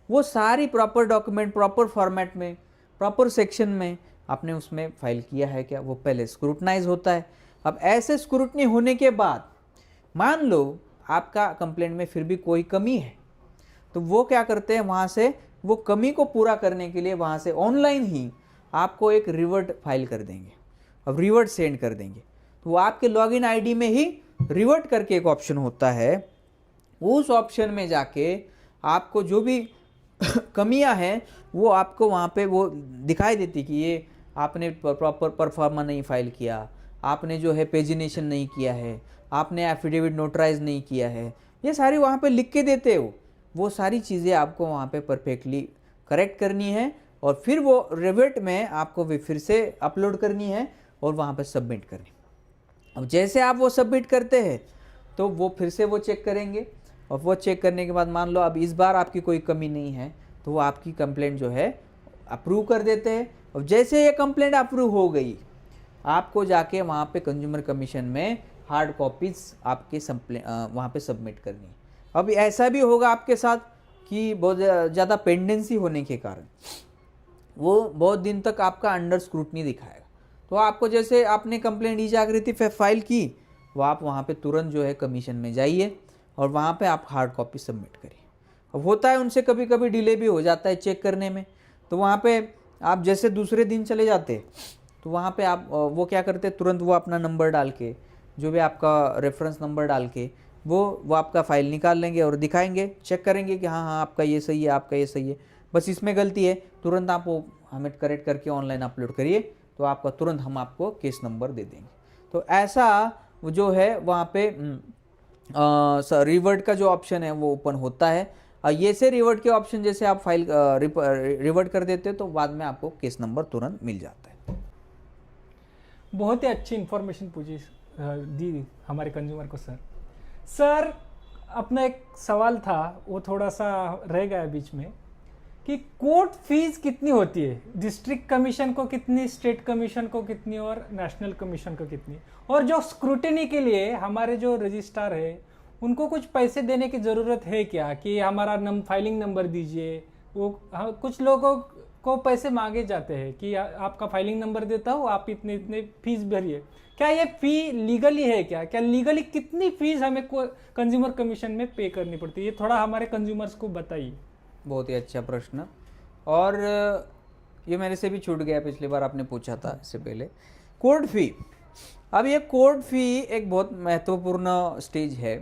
वो सारी प्रॉपर डॉक्यूमेंट प्रॉपर फॉर्मेट में प्रॉपर सेक्शन में आपने उसमें फाइल किया है क्या, वो पहले स्क्रूटनाइज होता है। अब ऐसे स्क्रूटनी होने के बाद मान लो आपका कंप्लेंट में फिर भी कोई कमी है, तो वो क्या करते हैं, वहाँ से वो कमी को पूरा करने के लिए वहाँ से ऑनलाइन ही आपको एक रिवर्ट फाइल कर देंगे, अब रिवर्ट सेंड कर देंगे। तो वो आपके लॉगिन आईडी में ही रिवर्ट करके एक ऑप्शन होता है, उस ऑप्शन में जाके आपको जो भी कमियां हैं वो आपको वहाँ पे वो दिखाई देती कि ये आपने प्रॉपर परफॉर्मा नहीं फाइल किया, आपने जो है पेजिनेशन नहीं किया है, आपने एफिडेविट नोटराइज नहीं किया है, ये सारी वहाँ पे लिख के देते हो। वो सारी चीज़ें आपको वहाँ पे परफेक्टली करेक्ट करनी है और फिर वो रिवर्ट में आपको फिर से अपलोड करनी है और वहाँ पे सबमिट करनी। अब जैसे आप वो सबमिट करते हैं तो वो फिर से वो चेक करेंगे, और वो चेक करने के बाद मान लो अब इस बार आपकी कोई कमी नहीं है तो वो आपकी कंप्लेंट जो है अप्रूव कर देते हैं। और जैसे ये कंप्लेंट अप्रूव हो गई आपको जाके वहाँ पे कंज्यूमर कमीशन में हार्ड कॉपीज आपके वहाँ पे सबमिट करनी है। अब ऐसा भी होगा आपके साथ कि बहुत ज़्यादा पेंडेंसी होने के कारण वो बहुत दिन तक आपका अंडर स्क्रूटनी दिखाएगा, तो आपको जैसे आपने कंप्लेंट ई जागृति पे फाइल की वो आप वहाँ पे तुरंत जो है कमीशन में जाइए और वहाँ पे आप हार्ड कॉपी सबमिट करिए। अब होता है उनसे कभी कभी डिले भी हो जाता है चेक करने में, तो वहाँ पे आप जैसे दूसरे दिन चले जाते तो वहाँ पे आप वो क्या करते, तुरंत वो अपना नंबर डाल के जो भी आपका रेफरेंस नंबर डाल के वो आपका फ़ाइल निकाल लेंगे और दिखाएंगे, चेक करेंगे कि हाँ हाँ आपका ये सही है, आपका ये सही है, बस इसमें गलती है, तुरंत आप वो हमें करेक्ट करके ऑनलाइन अपलोड करिए तो आपका तुरंत हम आपको केस नंबर दे देंगे। तो ऐसा जो है वहाँ पे रिवर्ट का जो ऑप्शन है वो ओपन होता है। ये से रिवर्ट के ऑप्शन जैसे आप फाइल रिवर्ट कर देते हो तो बाद में आपको केस नंबर तुरंत मिल जाता है। बहुत ही अच्छी इन्फॉर्मेशन दी हमारे कंज्यूमर को। सर अपना एक सवाल था वो थोड़ा सा रह गया बीच में कि कोर्ट फीस कितनी होती है, डिस्ट्रिक्ट कमीशन को कितनी, स्टेट कमीशन को कितनी और नेशनल कमीशन को कितनी, और जो स्क्रूटिनी के लिए हमारे जो रजिस्ट्रार है उनको कुछ पैसे देने की ज़रूरत है क्या, कि हमारा फाइलिंग नंबर दीजिए, वो कुछ लोगों को पैसे मांगे जाते हैं कि आपका फाइलिंग नंबर देता हूँ आप इतने इतने फीस भरिए, क्या ये फ़ी लीगली है क्या लीगली कितनी फीस हमें कंज्यूमर कमीशन में पे करनी पड़ती है, ये थोड़ा हमारे कंज्यूमर्स को बताइए। बहुत ही अच्छा प्रश्न, और ये मेरे से भी छूट गया, पिछली बार आपने पूछा था इससे पहले। कोर्ट फी, अब ये कोर्ट फी एक बहुत महत्वपूर्ण स्टेज है।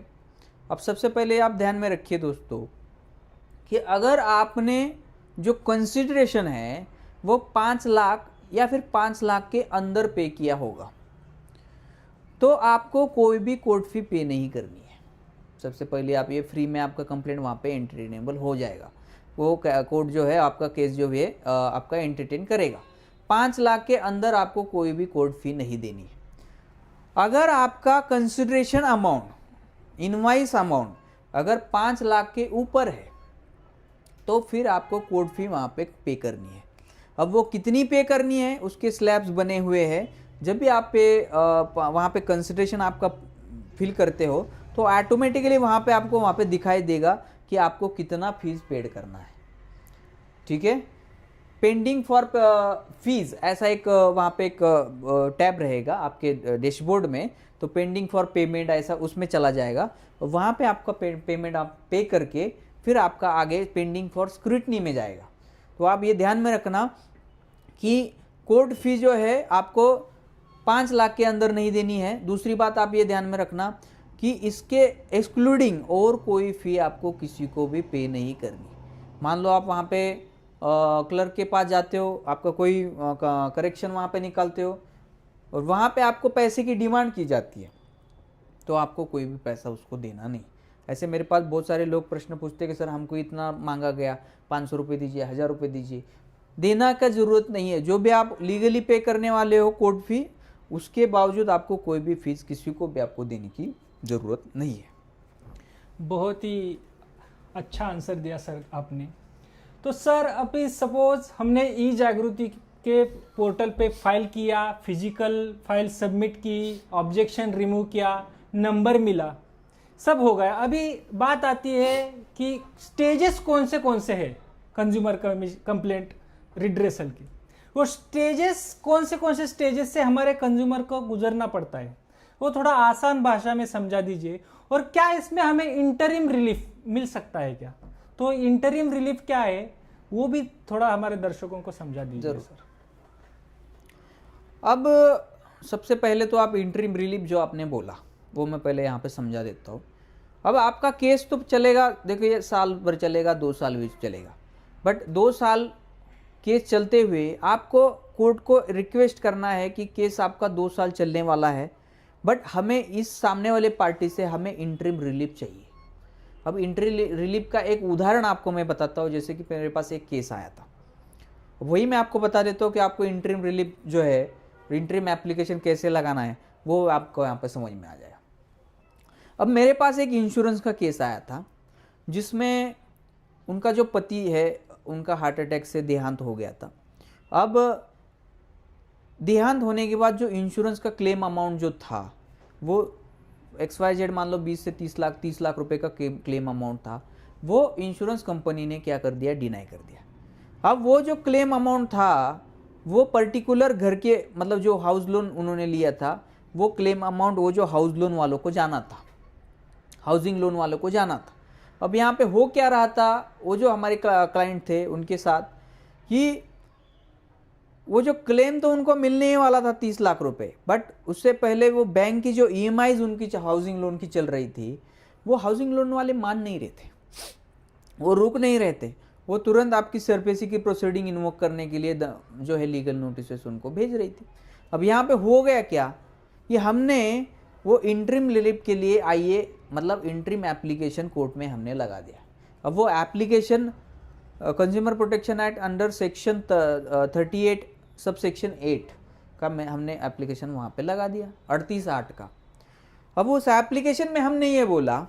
अब सबसे पहले आप ध्यान में रखिए दोस्तों कि अगर आपने जो कंसिडरेशन है वो 5 लाख या फिर 5 लाख के अंदर पे किया होगा तो आपको कोई भी कोर्ट फी पे नहीं करनी है। सबसे पहले आप ये फ्री में आपका कंप्लेंट वहाँ पे एंटरटेनेबल हो जाएगा, वो कोर्ट जो है आपका केस जो भी है आपका एंटरटेन करेगा। 5 लाख के अंदर आपको कोई भी कोर्ट फी नहीं देनी है। अगर आपका कंसिडरेशन अमाउंट, इनवाइस अमाउंट अगर 5 लाख के ऊपर है तो फिर आपको कोर्ट फी वहाँ पे पे करनी है। अब वो कितनी पे करनी है उसके स्लैब्स बने हुए हैं। जब भी आप पे वहाँ पे कंसिडरेशन आपका फिल करते हो तो ऑटोमेटिकली वहाँ पे आपको वहाँ पे दिखाई देगा कि आपको कितना फीस पेड करना है। ठीक है। पेंडिंग फॉर फीस ऐसा एक वहाँ पे एक टैब रहेगा आपके डैशबोर्ड में, तो पेंडिंग फॉर पेमेंट ऐसा उसमें चला जाएगा, वहाँ पे आपका पेमेंट आप पे करके फिर आपका आगे पेंडिंग फॉर स्क्रूटनी में जाएगा। तो आप ये ध्यान में रखना कि कोर्ट फी जो है आपको 5 लाख के अंदर नहीं देनी है। दूसरी बात आप ये ध्यान में रखना कि इसके एक्सक्लूडिंग और कोई फ़ी आपको किसी को भी पे नहीं करनी। मान लो आप वहाँ पे क्लर्क के पास जाते हो, आपका कोई करेक्शन वहाँ पे निकालते हो और वहाँ पे आपको पैसे की डिमांड की जाती है, तो आपको कोई भी पैसा उसको देना नहीं। ऐसे मेरे पास बहुत सारे लोग प्रश्न पूछते हैं कि सर हमको इतना मांगा गया, 500 रुपये दीजिए, 1000 रुपये दीजिए। देना का ज़रूरत नहीं है। जो भी आप लीगली पे करने वाले हो कोर्ट फी, उसके बावजूद आपको कोई भी फीस किसी को भी आपको देने की ज़रूरत नहीं है। बहुत ही अच्छा आंसर दिया सर आपने। तो सर अभी सपोज हमने ई जागृति के पोर्टल पे फाइल किया, फिजिकल फाइल सबमिट की, ऑब्जेक्शन रिमूव किया, नंबर मिला, सब हो गया। अभी बात आती है कि स्टेजेस कौन से हैं कंज्यूमर कंप्लेंट रिड्रेसल की। वो स्टेजेस कौन से स्टेजेस से हमारे कंज्यूमर को गुजरना पड़ता है, वो थोड़ा आसान भाषा में समझा दीजिए। और क्या इसमें हमें इंटरिम रिलीफ मिल सकता है क्या? तो इंटरिम रिलीफ क्या है वो भी थोड़ा हमारे दर्शकों को समझा दीजिए सर। अब सबसे पहले तो आप इंटरिम रिलीफ जो आपने बोला वो मैं पहले यहाँ पे समझा देता हूँ। अब आपका केस तो चलेगा, देखिए साल भर चलेगा, 2 साल भी चलेगा, बट 2 साल केस चलते हुए आपको कोर्ट को रिक्वेस्ट करना है कि केस आपका 2 साल चलने वाला है, बट हमें इस सामने वाले पार्टी से हमें इंटरिम रिलीफ चाहिए। अब इंटरिम रिलीफ का एक उदाहरण आपको मैं बताता हूँ। जैसे कि मेरे पास एक केस आया था, वही मैं आपको बता देता हूँ कि आपको इंटरिम रिलीफ जो है, इंटरिम एप्लीकेशन कैसे लगाना है, वो आपको यहाँ पर समझ में आ जाएगा। अब मेरे पास एक इंश्योरेंस का केस आया था जिसमें उनका जो पति है उनका हार्ट अटैक से देहांत हो गया था। अब देहांत होने के बाद जो इंश्योरेंस का क्लेम अमाउंट जो था वो XYZ मान लो 20 से 30 लाख रुपए का क्लेम अमाउंट था, वो इंश्योरेंस कंपनी ने क्या कर दिया, डिनाई कर दिया। अब वो जो क्लेम अमाउंट था वो पर्टिकुलर घर के, मतलब जो हाउस लोन उन्होंने लिया था, वो क्लेम अमाउंट वो जो हाउस लोन वालों को जाना था, हाउसिंग लोन वालों को जाना था। अब यहाँ पे हो क्या रहा था, वो जो हमारे क्लाइंट थे उनके साथ कि वो जो क्लेम तो उनको मिलने ही वाला था 30 लाख रुपए, बट उससे पहले वो बैंक की जो EMIs उनकी हाउसिंग लोन की चल रही थी, वो हाउसिंग लोन वाले मान नहीं रहे थे, वो रुक नहीं रहे थे। वो तुरंत आपकी सरफेसी की प्रोसीडिंग इन्वोक करने के लिए जो है लीगल नोटिस उनको भेज रही थी। अब यहाँ पे हो गया क्या कि हमने वो इंटरिम रिलीफ के लिए आइए, मतलब इंटरिम एप्लीकेशन कोर्ट में हमने लगा दिया। अब वो application consumer protection act under section 38 sub section 8 का हमने एप्लीकेशन वहाँ पे लगा दिया, 38(8) का। अब उस एप्लीकेशन में हमने ये बोला,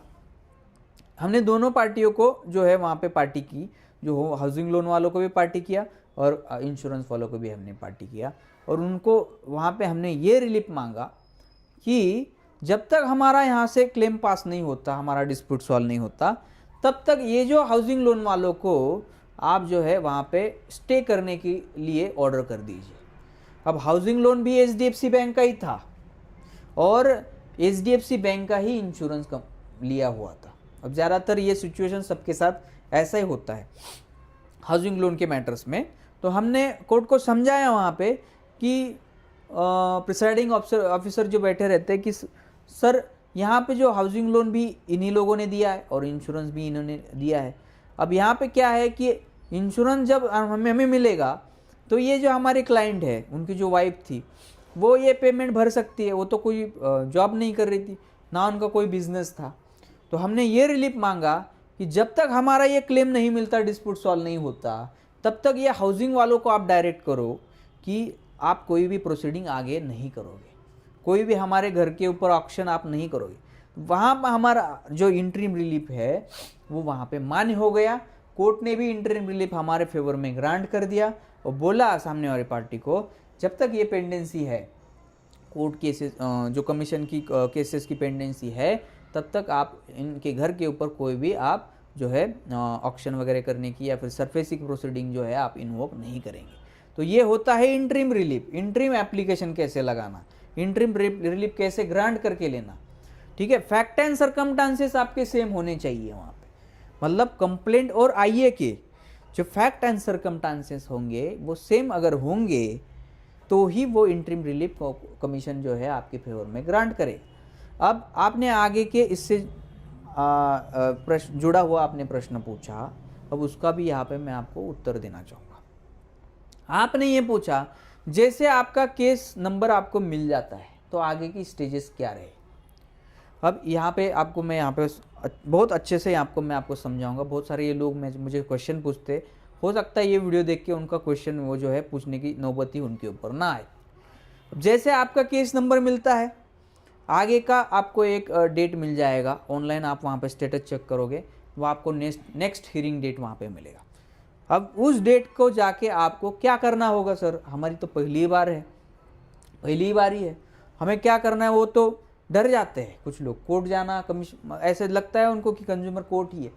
हमने दोनों पार्टियों को जो है वहाँ पे पार्टी की, जो हाउसिंग लोन वालों को भी पार्टी किया और इंश्योरेंस वालों को भी हमने पार्टी किया, और उनको वहाँ पे हमने ये रिलीफ मांगा कि जब तक हमारा यहाँ से क्लेम पास नहीं होता, हमारा डिस्प्यूट सॉल्व नहीं होता, तब तक ये जो हाउसिंग लोन वालों को आप जो है वहाँ पे स्टे करने के लिए ऑर्डर कर दीजिए। अब हाउसिंग लोन भी HDFC बैंक का ही था और HDFC बैंक का ही इंश्योरेंस लिया हुआ था। अब ज़्यादातर ये सिचुएशन सबके साथ ऐसा ही होता है हाउसिंग लोन के मैटर्स में। तो हमने कोर्ट को समझाया वहाँ पे कि प्रिसाइडिंग ऑफिसर जो बैठे रहते हैं कि सर यहाँ पे जो हाउसिंग लोन भी इन्हीं लोगों ने दिया है और इंश्योरेंस भी इन्होंने दिया है। अब यहाँ पे क्या है कि इंश्योरेंस जब हमें मिलेगा तो ये जो हमारे क्लाइंट है, उनकी जो वाइफ थी, वो ये पेमेंट भर सकती है। वो तो कोई जॉब नहीं कर रही थी, ना उनका कोई बिजनेस था। तो हमने ये रिलीफ मांगा कि जब तक हमारा ये क्लेम नहीं मिलता, डिस्प्यूट सॉल्व नहीं होता, तब तक ये हाउसिंग वालों को आप डायरेक्ट करो कि आप कोई भी प्रोसीडिंग आगे नहीं करोगे, कोई भी हमारे घर के ऊपर ऑक्शन आप नहीं करोगे। वहाँ पर हमारा जो इंटरिम रिलीफ है वो वहाँ पे मान्य हो गया। कोर्ट ने भी इंटरिम रिलीफ हमारे फेवर में ग्रांट कर दिया और बोला सामने वाली पार्टी को, जब तक ये पेंडेंसी है, कोर्ट केसेस जो कमीशन की केसेस की पेंडेंसी है, तब तक आप इनके घर के ऊपर कोई भी आप जो है ऑक्शन वगैरह करने की या फिर सरफेसिंग प्रोसीडिंग जो है आप इन्वोक नहीं करेंगे। तो ये होता है इंटरिम रिलीफ। इंटरिम एप्लीकेशन कैसे लगाना, इंटरिम रिलीफ कैसे ग्रांट करके लेना, ठीक है। फैक्ट एंड सर्कमस्टांसेस आपके सेम होने चाहिए वहाँ पे, मतलब कंप्लेंट और आईए के जो फैक्ट एंड सर्कमस्टांसेस होंगे वो सेम अगर होंगे तो ही वो इंटरिम रिलीफ कमीशन जो है आपके फेवर में ग्रांट करे। अब आपने आगे के इससे प्रश्न जुड़ा हुआ आपने प्रश्न पूछा, अब उसका भी यहाँ पे मैं आपको उत्तर देना चाहूँगा। आपने ये पूछा जैसे आपका केस नंबर आपको मिल जाता है तो आगे की स्टेजेस क्या रहे। अब यहाँ पे आपको मैं यहाँ पे बहुत अच्छे से मैं आपको समझाऊंगा। बहुत सारे ये लोग मुझे क्वेश्चन पूछते, हो सकता है ये वीडियो देख के उनका क्वेश्चन वो जो है पूछने की नौबत ही उनके ऊपर ना आए। जैसे आपका केस नंबर मिलता है, आगे का आपको एक डेट मिल जाएगा ऑनलाइन, आप वहाँ पे स्टेटस चेक करोगे, वो आपको नेक्स्ट हियरिंग डेट वहाँ पे मिलेगा। अब उस डेट को जाके आपको क्या करना होगा। सर हमारी तो पहली बार है, पहली बार ही है, हमें क्या करना है। वो तो डर जाते हैं कुछ लोग, कोर्ट जाना कमीशन ऐसे लगता है उनको कि कंज्यूमर कोर्ट ही है,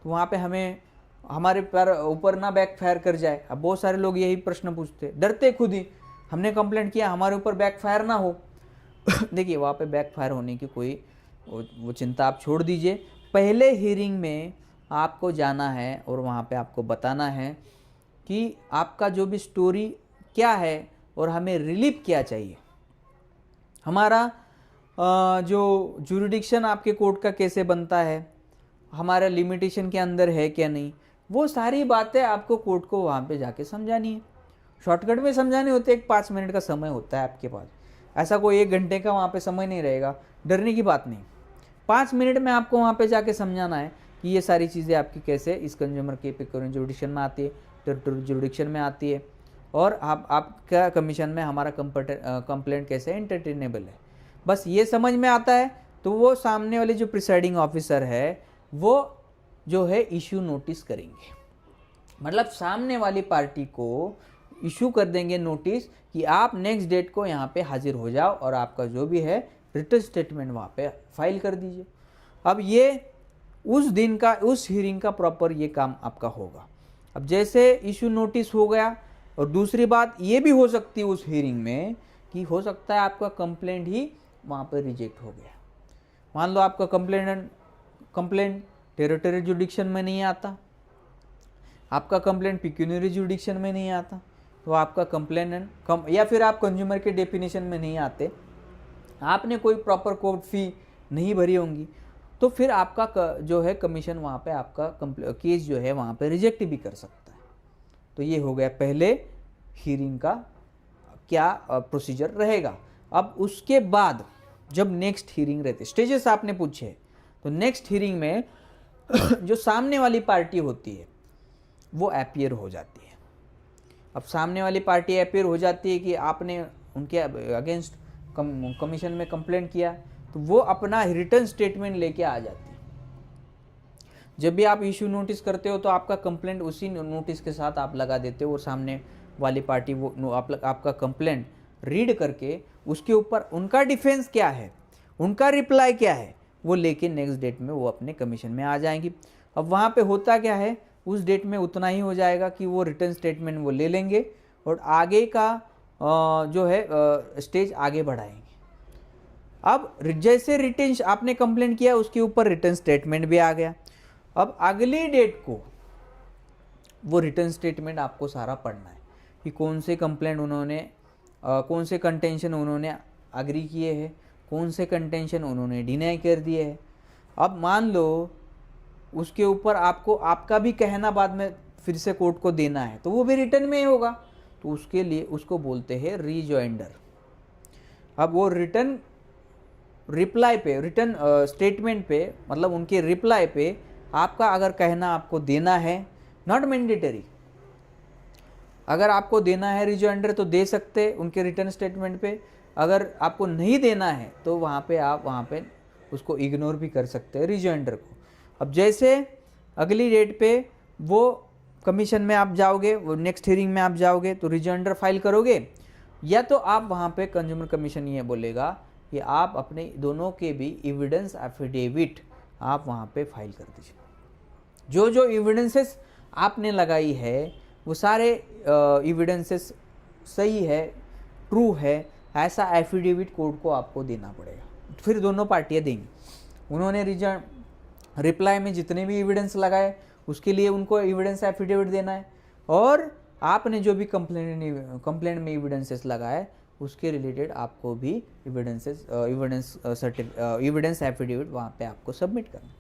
तो वहाँ पे हमें हमारे पर ऊपर ना बैक फायर कर जाए। अब बहुत सारे लोग यही प्रश्न पूछते, डरते खुद ही, हमने कंप्लेंट किया हमारे ऊपर बैक फायर ना हो। देखिए वहाँ पे बैक फायर होने की कोई वो चिंता आप छोड़ दीजिए। पहले हियरिंग में आपको जाना है और वहाँ पे आपको बताना है कि आपका जो भी स्टोरी क्या है और हमें रिलीफ क्या चाहिए, हमारा जो जुरिडिक्शन आपके कोर्ट का कैसे बनता है, हमारा लिमिटेशन के अंदर है क्या नहीं, वो सारी बातें आपको कोर्ट को वहाँ पे जाके समझानी है। शॉर्टकट में समझाने होते, एक 5 मिनट का समय होता है आपके पास, ऐसा कोई 1 घंटे का वहाँ पे समय नहीं रहेगा। डरने की बात नहीं, 5 मिनट में आपको वहाँ पे जाके समझाना है कि ये सारी चीज़ें आपकी कैसे इस कंज्यूमर के पिक्योरियन जुरिडिक्शन में आती है, टेरिटोरियल जुरिडिक्शन में आती है, और आपका कमीशन में हमारा कंप्लेंट कैसे एंटरटेनेबल है। बस ये समझ में आता है तो वो सामने वाले जो प्रिसाइडिंग ऑफिसर है वो जो है इशू नोटिस करेंगे, मतलब सामने वाली पार्टी को इशू कर देंगे नोटिस कि आप नेक्स्ट डेट को यहाँ पे हाजिर हो जाओ और आपका जो भी है रिटन स्टेटमेंट वहाँ पे फाइल कर दीजिए। अब ये उस दिन का, उस हियरिंग का प्रॉपर ये काम आपका होगा। अब जैसे इशू नोटिस हो गया, और दूसरी बात ये भी हो सकती है उस हियरिंग में कि हो सकता है आपका कंप्लेंट ही वहाँ पर रिजेक्ट हो गया। मान लो आपका कंप्लेंट टेरिटोरियल जुरिडिक्शन में नहीं आता, आपका कंप्लेंट पिक्यूनियरी जुरिडिक्शन में नहीं आता, तो आपका कंप्लेनेंट या फिर आप कंज्यूमर के डेफिनेशन में नहीं आते, आपने कोई प्रॉपर कोर्ट फी नहीं भरी होंगी, तो फिर आपका जो है कमीशन वहाँ पे आपका केस जो है वहाँ पे रिजेक्ट भी कर सकता है। तो ये हो गया पहले हियरिंग का क्या प्रोसीजर रहेगा। अब उसके बाद जब नेक्स्ट हियरिंग रहती है, स्टेजेस आपने पूछे, तो नेक्स्ट हियरिंग में जो सामने वाली पार्टी होती है वो अपीयर हो जाती है। अब सामने वाली पार्टी अपीयर हो जाती है कि आपने उनके अगेंस्ट कमीशन में कंप्लेंट किया, तो वो अपना रिटर्न स्टेटमेंट लेके आ जाती है। जब भी आप इशू नोटिस करते हो तो आपका कंप्लेंट उसी नोटिस के साथ आप लगा देते हो, और सामने वाली पार्टी वो आपका कंप्लेंट रीड करके उसके ऊपर उनका डिफेंस क्या है, उनका रिप्लाई क्या है, वो लेके नेक्स्ट डेट में वो अपने कमीशन में आ जाएंगी। अब वहाँ पे होता क्या है, उस डेट में उतना ही हो जाएगा कि वो रिटर्न स्टेटमेंट वो ले लेंगे और आगे का जो है स्टेज आगे बढ़ाएंगे। अब जैसे रिटर्न आपने कंप्लेंट किया उसके ऊपर रिटर्न स्टेटमेंट भी आ गया, अब अगली डेट को वो रिटर्न स्टेटमेंट आपको सारा पढ़ना है कि कौन से कंप्लेंट उन्होंने कौन से कंटेंशन उन्होंने अग्री किए हैं, कौन से कंटेंशन उन्होंने डिनाई कर दिए हैं। अब मान लो उसके ऊपर आपको आपका भी कहना बाद में फिर से कोर्ट को देना है, तो वो भी रिटर्न में ही होगा, तो उसके लिए उसको बोलते हैं रीजॉइंडर। अब वो रिटर्न रिप्लाई पे, रिटर्न स्टेटमेंट पे, मतलब उनके रिप्लाई पे आपका अगर कहना आपको देना है, नॉट मैंडेटरी, अगर आपको देना है रिजॉइंडर तो दे सकते उनके रिटर्न स्टेटमेंट पे, अगर आपको नहीं देना है तो वहाँ पे आप वहाँ पे उसको इग्नोर भी कर सकते हैं रिजॉइंडर को। अब जैसे अगली डेट पे वो कमीशन में आप जाओगे, वो नेक्स्ट हियरिंग में आप जाओगे तो रिजॉइंडर फाइल करोगे, या तो आप वहाँ पे कंज्यूमर कमीशन ये बोलेगा कि आप अपने दोनों के भी एविडेंस एफिडेविट आप वहाँ पे फाइल कर दीजिए। जो जो एविडेंसेस आपने लगाई है वो सारे एविडेंसेस सही है, ट्रू है, ऐसा एफिडेविट कोर्ट को आपको देना पड़ेगा। फिर दोनों पार्टियां देंगी। उन्होंने रिप्लाई में जितने भी एविडेंस लगाए उसके लिए उनको एविडेंस एफिडेविट देना है, और आपने जो भी कंप्लेंट में एविडेंसेस लगाए उसके रिलेटेड आपको भी एविडेंस एफिडेविट वहाँ पे आपको सबमिट करना है।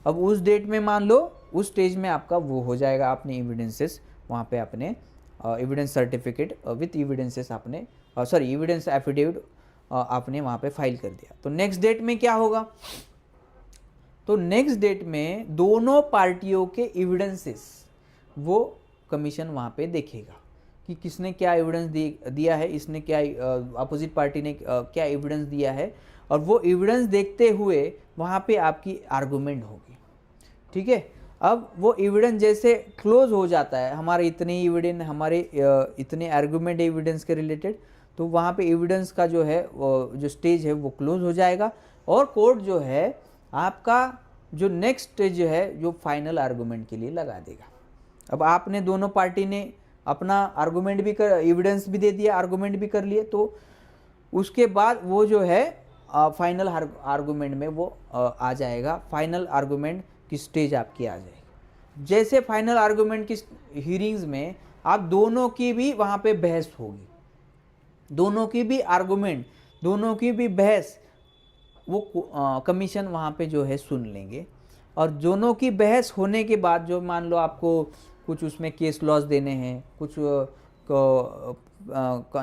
अब उस डेट में मान लो उस स्टेज में आपका वो हो जाएगा, आपने एविडेंसेस वहाँ पे अपने एविडेंस सर्टिफिकेट विथ एविडेंसेस आपने एविडेंस एफिडेविट आपने वहाँ पे फाइल कर दिया। तो नेक्स्ट डेट में क्या होगा, तो नेक्स्ट डेट में दोनों पार्टियों के एविडेंसेस वो कमीशन वहाँ पे देखेगा कि किसने क्या एविडेंस दिया है, इसने क्या अपोजिट पार्टी ने क्या एविडेंस दिया है, और वो एविडेंस देखते हुए वहाँ पे आपकी आर्गूमेंट होगी। ठीक है, अब वो एविडेंस जैसे क्लोज हो जाता है, हमारे इतने एविडेंस, हमारे इतने आर्गूमेंट एविडेंस के रिलेटेड, तो वहाँ पे एविडेंस का जो है जो स्टेज है वो क्लोज हो जाएगा, और कोर्ट जो है आपका जो नेक्स्ट स्टेज है जो फाइनल आर्गूमेंट के लिए लगा देगा। अब आपने दोनों पार्टी ने अपना आर्गूमेंट भी कर, एविडेंस भी दे दिया, आर्गूमेंट भी कर लिए, तो उसके बाद वो जो है फाइनल आर्गूमेंट में वो आ जाएगा। फाइनल आर्गूमेंट की स्टेज आपकी आ जाएगी। जैसे फाइनल आर्गूमेंट की हियरिंग्स में आप दोनों की भी वहाँ पे बहस होगी, दोनों की भी आर्गूमेंट, दोनों की भी बहस वो कमीशन वहाँ पे जो है सुन लेंगे, और दोनों की बहस होने के बाद जो मान लो आपको कुछ उसमें केस लॉस देने हैं, कुछ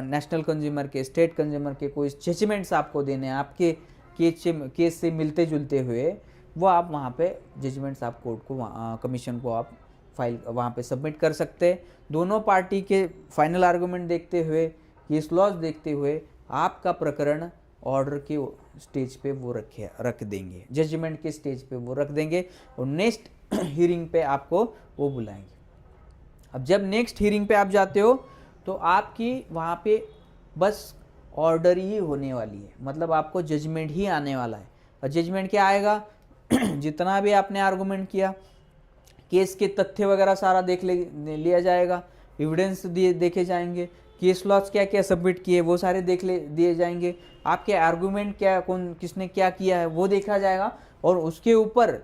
नेशनल कंज्यूमर के, स्टेट कंज्यूमर के कोई जजमेंट्स आपको देने हैं आपके केस से मिलते जुलते हुए, वो आप वहाँ पे जजमेंट्स आप कोर्ट को कमीशन को आप फाइल वहाँ पे सबमिट कर सकते हैं। दोनों पार्टी के फाइनल आर्गूमेंट देखते हुए, केस लॉस देखते हुए आपका प्रकरण ऑर्डर के स्टेज पे वो रख देंगे, जजमेंट के स्टेज पे वो रख देंगे, और नेक्स्ट हियरिंग पे आपको वो बुलाएंगे। अब जब नेक्स्ट हियरिंग पे आप जाते हो तो आपकी वहाँ पे बस ऑर्डर ही होने वाली है, मतलब आपको जजमेंट ही आने वाला है। और जजमेंट क्या आएगा जितना भी आपने आर्गूमेंट किया, केस के तथ्य वगैरह सारा लिया जाएगा, एविडेंस देखे जाएंगे, केस लॉस क्या क्या सबमिट किए वो सारे दिए जाएंगे, आपके आर्गूमेंट क्या, किसने क्या किया है वो देखा जाएगा, और उसके ऊपर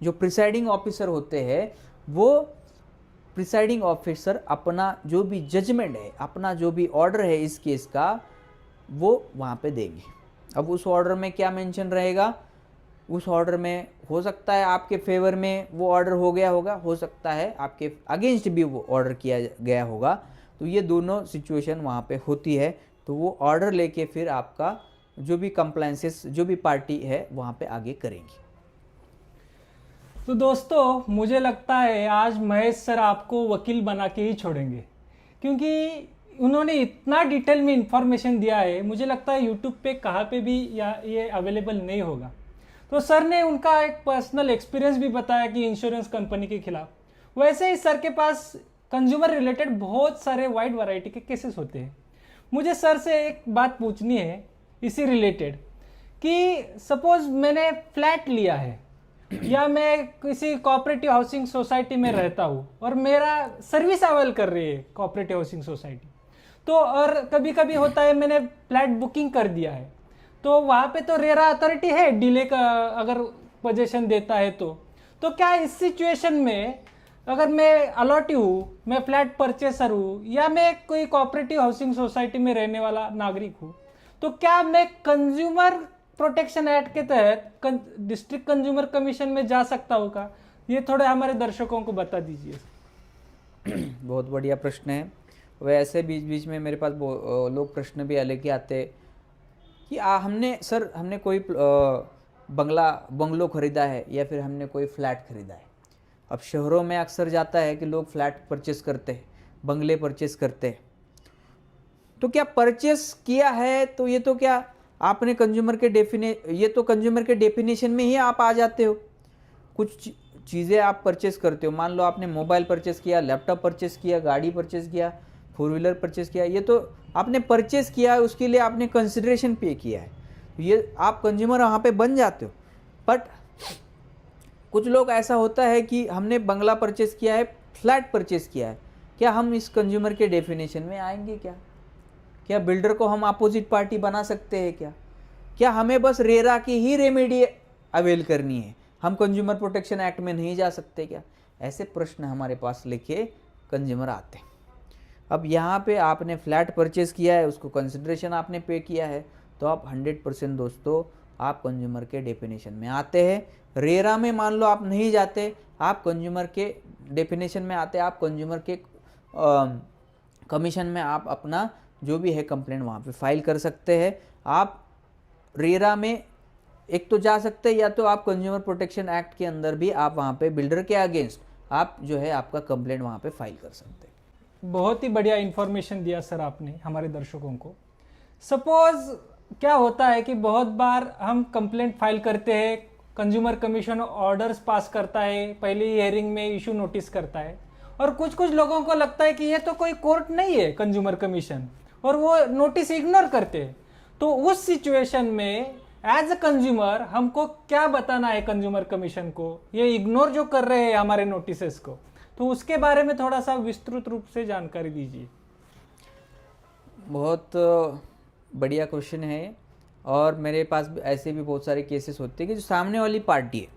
जो प्रिसाइडिंग ऑफिसर होते हैं वो प्रिसाइडिंग ऑफिसर अपना जो भी जजमेंट है, अपना जो भी ऑर्डर है इस केस का, वो वहाँ पे देंगे। अब उस ऑर्डर में क्या मेंशन रहेगा, उस ऑर्डर में हो सकता है आपके फेवर में वो ऑर्डर हो गया होगा, हो सकता है आपके अगेंस्ट भी वो ऑर्डर किया गया होगा। तो ये दोनों सिचुएशन वहाँ पे होती है। तो वो ऑर्डर लेके फिर आपका जो भी कंप्लायंसेस जो भी पार्टी है वहाँ पे आगे करेंगी। तो दोस्तों मुझे लगता है आज महेश सर आपको वकील बना के ही छोड़ेंगे, क्योंकि उन्होंने इतना डिटेल में इंफॉर्मेशन दिया है, मुझे लगता है यूट्यूब पे कहाँ पे भी या ये अवेलेबल नहीं होगा। तो सर ने उनका एक पर्सनल एक्सपीरियंस भी बताया कि इंश्योरेंस कंपनी के खिलाफ, वैसे ही सर के पास कंज्यूमर रिलेटेड बहुत सारे वाइड वैरायटी के केसेस होते हैं। मुझे सर से एक बात पूछनी है इसी रिलेटेड कि सपोज मैंने फ्लैट लिया है या मैं किसी कोऑपरेटिव हाउसिंग सोसाइटी में रहता हूँ और मेरा सर्विस अवेल कर रही है कोऑपरेटिव हाउसिंग सोसाइटी, तो और कभी कभी होता है मैंने फ्लैट बुकिंग कर दिया है, तो वहाँ पे तो रेरा अथॉरिटी है डिले का अगर पोजीशन देता है तो क्या इस सिचुएशन में अगर मैं अलॉटी हूँ, मैं फ्लैट परचेसर हूँ या मैं कोई कोऑपरेटिव हाउसिंग सोसाइटी में रहने वाला नागरिक हूँ, तो क्या मैं कंज्यूमर प्रोटेक्शन एक्ट के तहत डिस्ट्रिक्ट कंज्यूमर कमीशन में जा सकता हूँ का? ये थोड़े हमारे दर्शकों को बता दीजिए। बहुत बढ़िया प्रश्न है। वैसे बीच बीच में मेरे पास लोग प्रश्न भी लेके आते कि हमने कोई बंगलो खरीदा है या फिर हमने कोई फ्लैट खरीदा है। अब शहरों में अक्सर जाता है कि लोग फ्लैट परचेस करते हैं, बंगले परचेस करते हैं, तो क्या परचेस किया है तो ये तो क्या आपने कंज्यूमर के डेफिनेशन में ही आप आ जाते हो। कुछ चीज़ें आप परचेस करते हो, मान लो आपने मोबाइल परचेस किया, लैपटॉप परचेस किया, गाड़ी परचेस किया, 4 व्हीलर परचेस किया, ये तो आपने परचेस किया है, उसके लिए आपने कंसिडरेशन पे किया है, ये आप कंज्यूमर वहाँ पे बन जाते हो। बट कुछ लोग ऐसा होता है कि हमने बंगला परचेस किया है, फ्लैट परचेस किया है, क्या हम इस कंज्यूमर के डेफिनेशन में आएंगे? क्या बिल्डर को हम अपोजिट पार्टी बना सकते हैं? क्या हमें बस रेरा की ही रेमेडी अवेल करनी है, हम कंज्यूमर प्रोटेक्शन एक्ट में नहीं जा सकते क्या? ऐसे प्रश्न हमारे पास लेके कंज्यूमर आते हैं। अब यहाँ पे आपने फ्लैट परचेस किया है, उसको कंसिडरेशन आपने पे किया है, तो आप 100% दोस्तों आप कंज्यूमर के डेफिनेशन में आते हैं। रेरा में मान लो आप नहीं जाते, आप कंज्यूमर के डेफिनेशन में आते, आप कंज्यूमर के कमीशन में आप अपना जो भी है कंप्लेंट वहाँ पे फाइल कर सकते हैं। आप रेरा में एक तो जा सकते हैं, या तो आप कंज्यूमर प्रोटेक्शन एक्ट के अंदर भी आप वहाँ पे बिल्डर के अगेंस्ट आप जो है आपका कंप्लेंट वहाँ पे फाइल कर सकते हैं। बहुत ही बढ़िया इन्फॉर्मेशन दिया सर आपने हमारे दर्शकों को। सपोज क्या होता है कि बहुत बार हम कंप्लेंट फाइल करते हैं, कंज्यूमर कमीशन ऑर्डर्स पास करता है, पहली हियरिंग में इशू नोटिस करता है, और कुछ कुछ लोगों को लगता है कि ये तो कोई कोर्ट नहीं है कंज्यूमर कमीशन, और वो नोटिस इग्नोर करते हैं। तो उस सिचुएशन में एज अ कंज्यूमर हमको क्या बताना है कंज्यूमर कमीशन को, ये इग्नोर जो कर रहे हैं हमारे नोटिसेस को, तो उसके बारे में थोड़ा सा विस्तृत रूप से जानकारी दीजिए। बहुत बढ़िया क्वेश्चन है, और मेरे पास ऐसे भी बहुत सारे केसेस होते हैं कि जो सामने वाली पार्टी है,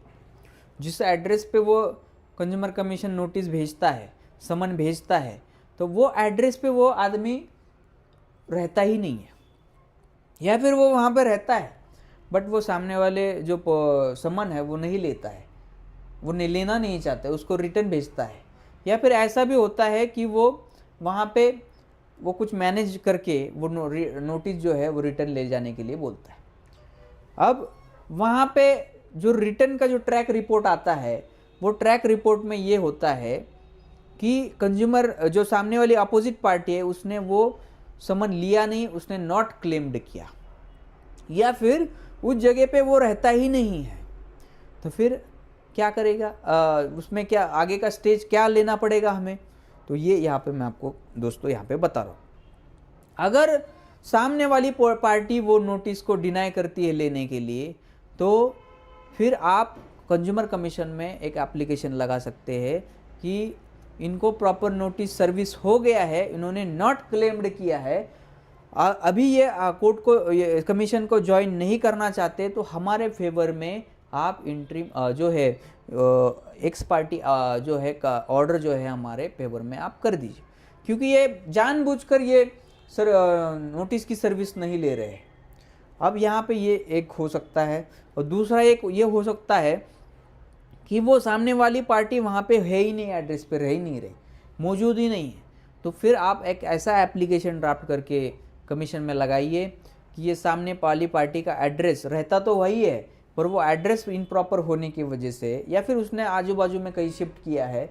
जिस एड्रेस पे वो कंज्यूमर कमीशन नोटिस भेजता है, समन भेजता है, तो वो एड्रेस पे वो आदमी रहता ही नहीं है, या फिर वो वहाँ पे रहता है बट वो सामने वाले जो समन है वो नहीं लेता है, वो लेना नहीं चाहता है, उसको रिटर्न भेजता है। या फिर ऐसा भी होता है कि वो वहाँ पे वो कुछ मैनेज करके वो नोटिस जो है वो रिटर्न ले जाने के लिए बोलता है। अब वहाँ पे जो रिटर्न का जो ट्रैक रिपोर्ट आता है, वो ट्रैक रिपोर्ट में ये होता है कि कंज्यूमर जो सामने वाली अपोजिट पार्टी है उसने वो समन लिया नहीं, उसने नॉट क्लेम्ड किया, या फिर उस जगह पे वो रहता ही नहीं है। तो फिर क्या करेगा, उसमें क्या आगे का स्टेज क्या लेना पड़ेगा हमें? तो ये यहाँ पे मैं आपको दोस्तों यहाँ पे बता रहा हूँ। अगर सामने वाली पार्टी वो नोटिस को डिनाई करती है लेने के लिए, तो फिर आप कंज्यूमर कमीशन में एक एप्लीकेशन लगा सकते हैं कि इनको प्रॉपर नोटिस सर्विस हो गया है, इन्होंने नॉट क्लेम्ड किया है, अभी ये कोर्ट को ये कमीशन को ज्वाइन नहीं करना चाहते, तो हमारे फेवर में आप इंट्रीम जो है एक्स पार्टी जो है का ऑर्डर जो है हमारे फेवर में आप कर दीजिए, क्योंकि ये जानबूझकर ये नोटिस की सर्विस नहीं ले रहे हैं। अब यहाँ पे ये एक हो सकता है, और दूसरा एक ये हो सकता है कि वो सामने वाली पार्टी वहाँ पे है ही नहीं, एड्रेस पे रह ही नहीं रही, मौजूद ही नहीं है। तो फिर आप एक ऐसा एप्लीकेशन ड्राफ्ट करके कमीशन में लगाइए कि ये सामने वाली पार्टी का एड्रेस रहता तो वही है, पर वो एड्रेस इनप्रॉपर होने की वजह से, या फिर उसने आजू बाजू में कहीं शिफ्ट किया है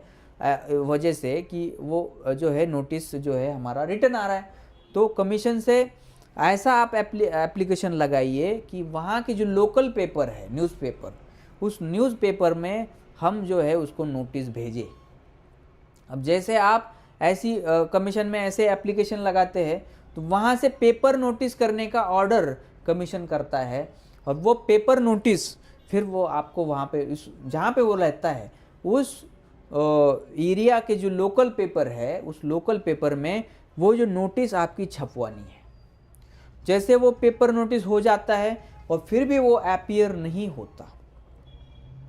वजह से कि वो जो है नोटिस जो है हमारा रिटर्न आ रहा है। तो कमीशन से ऐसा आप एप्लीकेशन लगाइए कि वहाँ के जो लोकल पेपर है, न्यूज़पेपर, उस न्यूज़पेपर में हम जो है उसको नोटिस भेजें। अब जैसे आप ऐसी कमीशन में ऐसे एप्लीकेशन लगाते हैं, तो वहाँ से पेपर नोटिस करने का ऑर्डर कमीशन करता है, और वो पेपर नोटिस फिर वो आपको वहाँ पे उस जहाँ पे वो रहता है उस एरिया के जो लोकल पेपर है, उस लोकल पेपर में वो जो नोटिस आपकी छपवानी है। जैसे वो पेपर नोटिस हो जाता है और फिर भी वो अपीयर नहीं होता,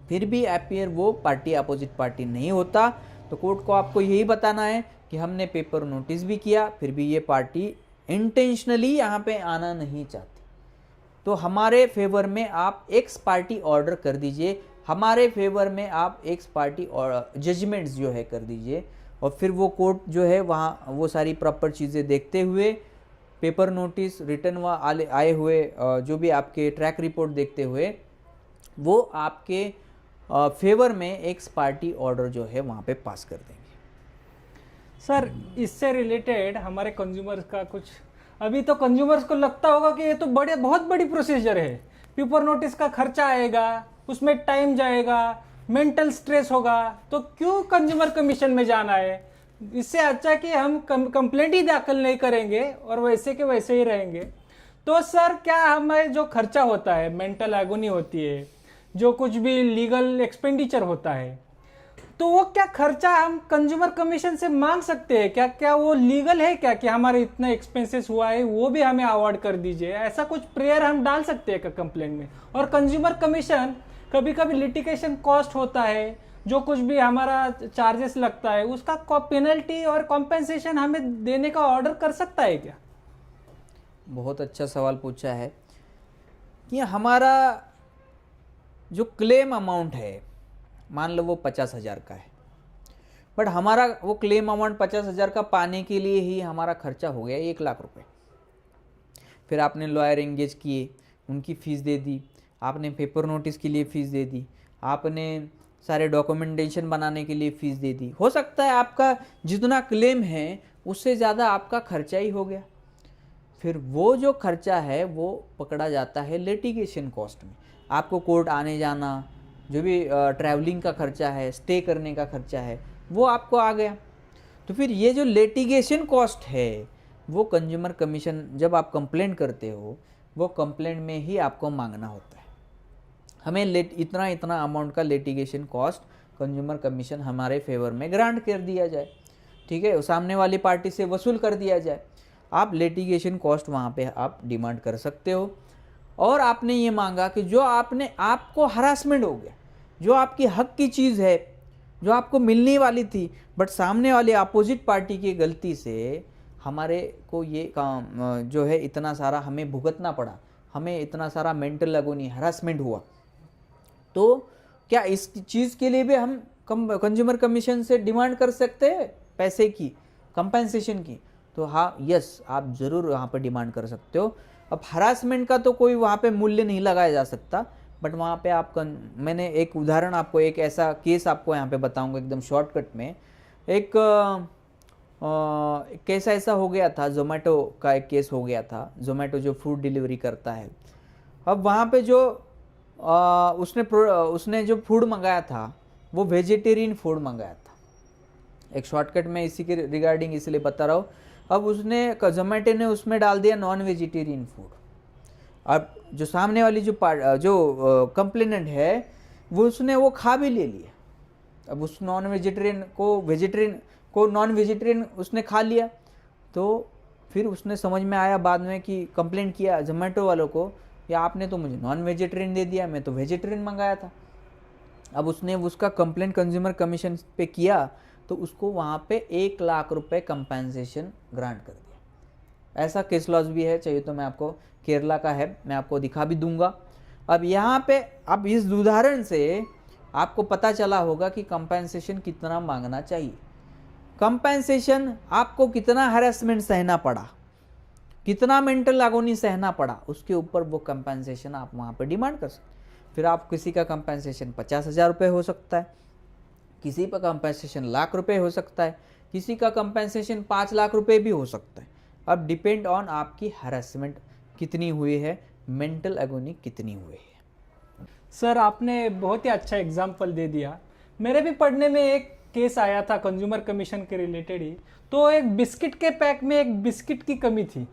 फिर भी अपीयर वो पार्टी अपोजिट पार्टी नहीं होता, तो कोर्ट को आपको यही बताना है कि हमने पेपर नोटिस भी किया, फिर भी ये पार्टी इंटेंशनली यहाँ पे आना नहीं चाहती, तो हमारे फेवर में आप एक्स पार्टी ऑर्डर कर दीजिए, हमारे फेवर में आप एक्स पार्टी और जजमेंट्स जो है कर दीजिए, और फिर वो कोर्ट जो है वहाँ वो सारी प्रॉपर चीज़ें देखते हुए, पेपर नोटिस, रिटर्न व आए हुए जो भी आपके ट्रैक रिपोर्ट देखते हुए, वो आपके फेवर में एक्स पार्टी ऑर्डर जो है वहाँ पे पास कर देंगे। सर इससे रिलेटेड हमारे कंज्यूमर्स का कुछ, अभी तो कंज्यूमर्स को लगता होगा कि ये तो बहुत बड़ी प्रोसीजर है, पेपर नोटिस का खर्चा आएगा, उसमें टाइम जाएगा, मेंटल स्ट्रेस होगा, तो क्यों कंज्यूमर कमीशन में जाना है? इससे अच्छा कि हम कंप्लेंट ही दाखिल नहीं करेंगे और वैसे के वैसे ही रहेंगे। तो सर क्या हमें जो खर्चा होता है, मेंटल एगोनी होती है, जो कुछ भी लीगल एक्सपेंडिचर होता है, तो वो क्या खर्चा हम कंज्यूमर कमीशन से मांग सकते हैं क्या? क्या वो लीगल है क्या कि हमारे इतना एक्सपेंसेस हुआ है वो भी हमें अवॉर्ड कर दीजिए? ऐसा कुछ प्रेयर हम डाल सकते हैं क्या कंप्लेंट में? और कंज्यूमर कमीशन कभी कभी लिटिगेशन कॉस्ट होता है, जो कुछ भी हमारा चार्जेस लगता है उसका पेनल्टी और कॉम्पेंसेशन हमें देने का ऑर्डर कर सकता है क्या? बहुत अच्छा सवाल पूछा है कि हमारा जो क्लेम अमाउंट है, मान लो वो 50,000 का है, बट हमारा वो क्लेम अमाउंट 50,000 का पाने के लिए ही हमारा खर्चा हो गया 1 लाख रुपए। फिर आपने लॉयर एंगेज किए, उनकी फ़ीस दे दी, आपने पेपर नोटिस के लिए फ़ीस दे दी, आपने सारे डॉक्यूमेंटेशन बनाने के लिए फ़ीस दे दी। हो सकता है आपका जितना क्लेम है उससे ज़्यादा आपका खर्चा ही हो गया। फिर वो जो खर्चा है वो पकड़ा जाता है लिटिगेशन कॉस्ट में। आपको कोर्ट आने जाना, जो भी ट्रैवलिंग का खर्चा है, स्टे करने का खर्चा है, वो आपको आ गया। तो फिर ये जो लिटिगेशन कॉस्ट है वो कंज्यूमर कमीशन जब आप कंप्लेंट करते हो वो कंप्लेंट में ही आपको मांगना होता है। हमें इतना इतना अमाउंट का लिटिगेशन कॉस्ट कंज्यूमर कमीशन हमारे फेवर में ग्रांट कर दिया जाए, ठीक है, सामने वाली पार्टी से वसूल कर दिया जाए। आप लिटिगेशन कॉस्ट वहाँ पे आप डिमांड कर सकते हो। और आपने ये मांगा कि जो आपको हरासमेंट हो गया, जो आपकी हक की चीज़ है, जो आपको मिलने वाली थी, बट सामने वाली अपोजिट पार्टी की गलती से हमारे को ये काम जो है इतना सारा हमें भुगतना पड़ा, हमें इतना सारा मेंटल लगोनी हरासमेंट हुआ, तो क्या इस चीज़ के लिए भी हम कंज्यूमर कमीशन से डिमांड कर सकते हैं पैसे की, कंपेंसेशन की? तो हाँ, यस, आप ज़रूर वहाँ पर डिमांड कर सकते हो। अब हरासमेंट का तो कोई वहाँ पे मूल्य नहीं लगाया जा सकता, बट वहाँ पे मैंने एक उदाहरण आपको, एक ऐसा केस आपको यहाँ पे बताऊँगा एकदम शॉर्टकट में। एक केस ऐसा हो गया था, जोमेटो का एक केस हो गया था। जोमेटो जो फूड डिलीवरी करता है, अब वहाँ पे जो उसने जो फूड मंगाया था वो वेजिटेरियन फूड मंगाया था। एक शॉर्टकट में इसी के रिगार्डिंग इसलिए बता रहा हूँ। अब जोमेटो ने उसमें डाल दिया नॉन वेजिटेरियन फूड। अब जो सामने वाली जो कंप्लेनेंट है वो खा भी ले लिया। अब उस नॉन वेजिटेरियन को नॉन वेजिटेरियन उसने खा लिया, तो फिर उसने समझ में आया बाद में कि कंप्लेंट किया जोमेटो वालों को, या आपने तो मुझे नॉन वेजिटेरियन दे दिया, मैं तो वेजिटेरियन मंगाया था। अब उसने उसका कंप्लेंट कंज्यूमर कमीशन पे किया, तो उसको वहाँ पे 1 लाख रुपए कंपेंसेशन ग्रांट कर दिया। ऐसा केस लॉज भी है, चाहिए तो मैं आपको, केरला का है, मैं आपको दिखा भी दूंगा। अब यहाँ पे अब इस उदाहरण से आपको पता चला होगा कि कंपेंसेशन कितना मांगना चाहिए। कंपेंसेशन आपको कितना हैरेसमेंट सहना पड़ा, कितना मेंटल agony सहना पड़ा, उसके ऊपर वो कंपेंसेशन आप वहाँ पे डिमांड कर सकते। फिर आप किसी का कंपेंसेशन 50,000 रुपये हो सकता है, किसी का कंपेंसेशन 1,00,000 रुपये हो सकता है, किसी का कंपेंसेशन 5 लाख रुपये भी हो सकता है। अब डिपेंड ऑन आपकी हैरेसमेंट कितनी हुई है, मेंटल agony कितनी हुई है। सर आपने बहुत ही अच्छा एग्जाम्पल दे दिया। मेरे भी पढ़ने में एक केस आया था कंज्यूमर कमीशन के रिलेटेड ही। तो एक बिस्किट के पैक में एक बिस्किट की कमी थी,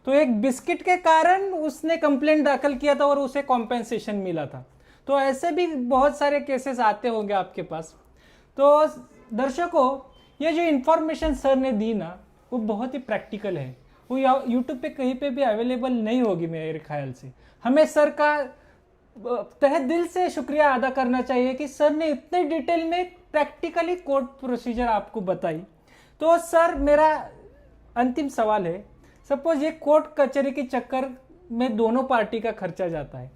तो एक बिस्किट के कारण उसने कंप्लेंट दाखिल किया था और उसे कॉम्पेंसेशन मिला था। तो ऐसे भी बहुत सारे केसेस आते होंगे आपके पास। तो दर्शकों, ये जो इन्फॉर्मेशन सर ने दी ना, वो बहुत ही प्रैक्टिकल है। वो यूट्यूब पे कहीं पे भी अवेलेबल नहीं होगी मेरे ख्याल से। हमें सर का तहे दिल से शुक्रिया अदा करना चाहिए कि सर ने इतने डिटेल में प्रैक्टिकली कोर्ट प्रोसीजर आपको बताई। तो सर मेरा अंतिम सवाल है, सपोज ये कोर्ट कचहरी के चक्कर में दोनों पार्टी का खर्चा जाता है,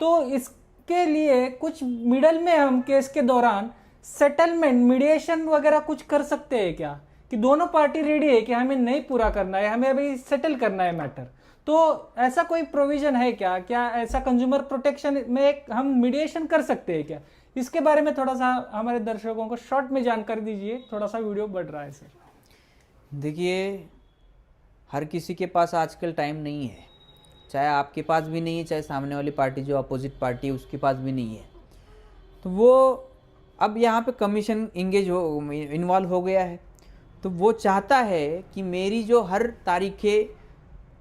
तो इसके लिए कुछ मिडल में हम केस के दौरान सेटलमेंट, मीडिएशन वगैरह कुछ कर सकते हैं क्या? कि दोनों पार्टी रेडी है कि हमें नहीं पूरा करना है, हमें अभी सेटल करना है मैटर, तो ऐसा कोई प्रोविजन है क्या? क्या ऐसा कंज्यूमर प्रोटेक्शन में हम मीडिएशन कर सकते हैं क्या? इसके बारे में थोड़ा सा हमारे दर्शकों को शॉर्ट में जानकारी दीजिए, थोड़ा सा वीडियो बढ़ रहा है सर। देखिए, हर किसी के पास आजकल टाइम नहीं है, चाहे आपके पास भी नहीं है, चाहे सामने वाली पार्टी जो अपोजिट पार्टी है उसके पास भी नहीं है। तो वो अब यहाँ पे कमीशन इन्वॉल्व हो गया है, तो वो चाहता है कि मेरी जो हर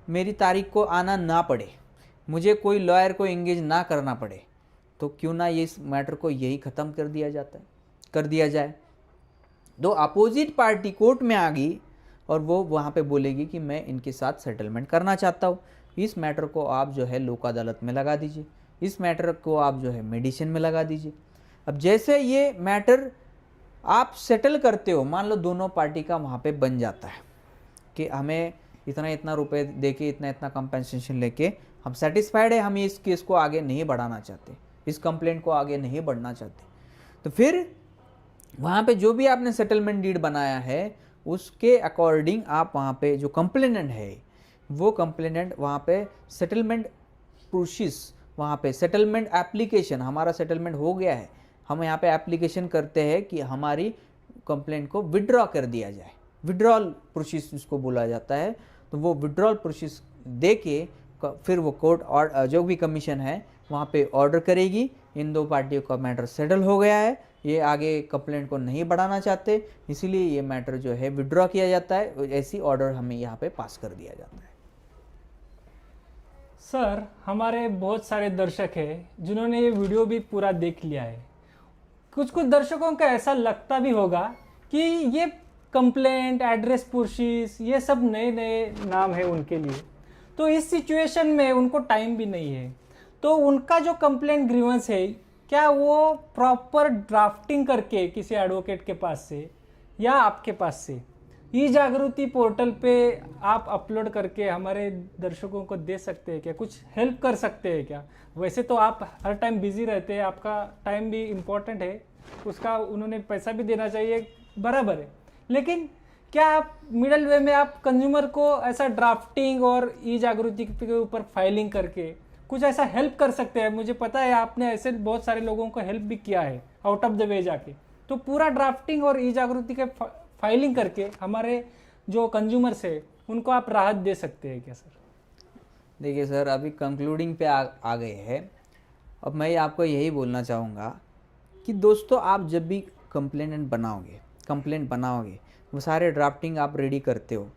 मेरी तारीख को आना ना पड़े, मुझे कोई लॉयर को एंगेज ना करना पड़े, तो क्यों ना ये इस मैटर को यही ख़त्म कर दिया जाए। तो अपोजिट पार्टी कोर्ट में आ गई और वो वहाँ पे बोलेगी कि मैं इनके साथ सेटलमेंट करना चाहता हूँ, इस मैटर को आप जो है लोक अदालत में लगा दीजिए, इस मैटर को आप जो है मेडिसिन में लगा दीजिए। अब जैसे ये मैटर आप सेटल करते हो, मान लो दोनों पार्टी का वहाँ पे बन जाता है कि हमें इतना इतना रुपए दे के इतना इतना कंपनसेशन लेके हम सेटिस्फाइड है, हम इस केस को आगे नहीं बढ़ाना चाहते, इस कंप्लेंट को आगे नहीं बढ़ना चाहते, तो फिर वहाँ पे जो भी आपने सेटलमेंट डीड बनाया है उसके अकॉर्डिंग आप वहाँ पे जो कंप्लेनेंट है वो कंप्लेनेंट वहाँ पे सेटलमेंट प्रोसेस, वहाँ पे सेटलमेंट एप्लीकेशन, हमारा सेटलमेंट हो गया है, हम यहाँ पे एप्लीकेशन करते हैं कि हमारी कंप्लेंट को विड्रॉ कर दिया जाए, विड्रॉल प्रोसेस जिसको बोला जाता है। तो वो विड्रॉल प्रोसेस दे के फिर वो कोर्ट और जो भी कमीशन है वहाँ पे ऑर्डर करेगी, इन दो पार्टियों का मैटर सेटल हो गया है, ये आगे कंप्लेंट को नहीं बढ़ाना चाहते, इसीलिए ये मैटर जो है विड्रॉ किया जाता है, ऐसी ऑर्डर हमें यहाँ पे पास कर दिया जाता है। सर, हमारे बहुत सारे दर्शक हैं जिन्होंने ये वीडियो भी पूरा देख लिया है। कुछ कुछ दर्शकों का ऐसा लगता भी होगा कि ये कंप्लेंट, एड्रेस पुशिस, ये सब नए नए नाम है उनके लिए, तो इस सिचुएशन में उनको टाइम भी नहीं है। तो उनका जो कंप्लेंट ग्रीवेंस है, क्या वो प्रॉपर ड्राफ्टिंग करके किसी एडवोकेट के पास से या आपके पास से ई जागृति पोर्टल पे आप अपलोड करके हमारे दर्शकों को दे सकते हैं क्या? कुछ हेल्प कर सकते हैं क्या? वैसे तो आप हर टाइम बिजी रहते हैं, आपका टाइम भी इम्पोर्टेंट है, उसका उन्होंने पैसा भी देना चाहिए, बराबर है, लेकिन क्या आप मिडल वे में आप कंज्यूमर को ऐसा ड्राफ्टिंग और ई जागृति के ऊपर फाइलिंग करके कुछ ऐसा हेल्प कर सकते हैं? मुझे पता है आपने ऐसे बहुत सारे लोगों को हेल्प भी किया है आउट ऑफ द वे जाके, तो पूरा ड्राफ्टिंग और ई जागृति के फाइलिंग करके हमारे जो कंज्यूमर्स है उनको आप राहत दे सकते हैं क्या सर? देखिए सर, अभी कंक्लूडिंग पे आ गए हैं। अब मैं आपको यही बोलना चाहूँगा कि दोस्तों, आप जब भी कंप्लेंट बनाओगे वो सारे ड्राफ्टिंग आप रेडी करते हो,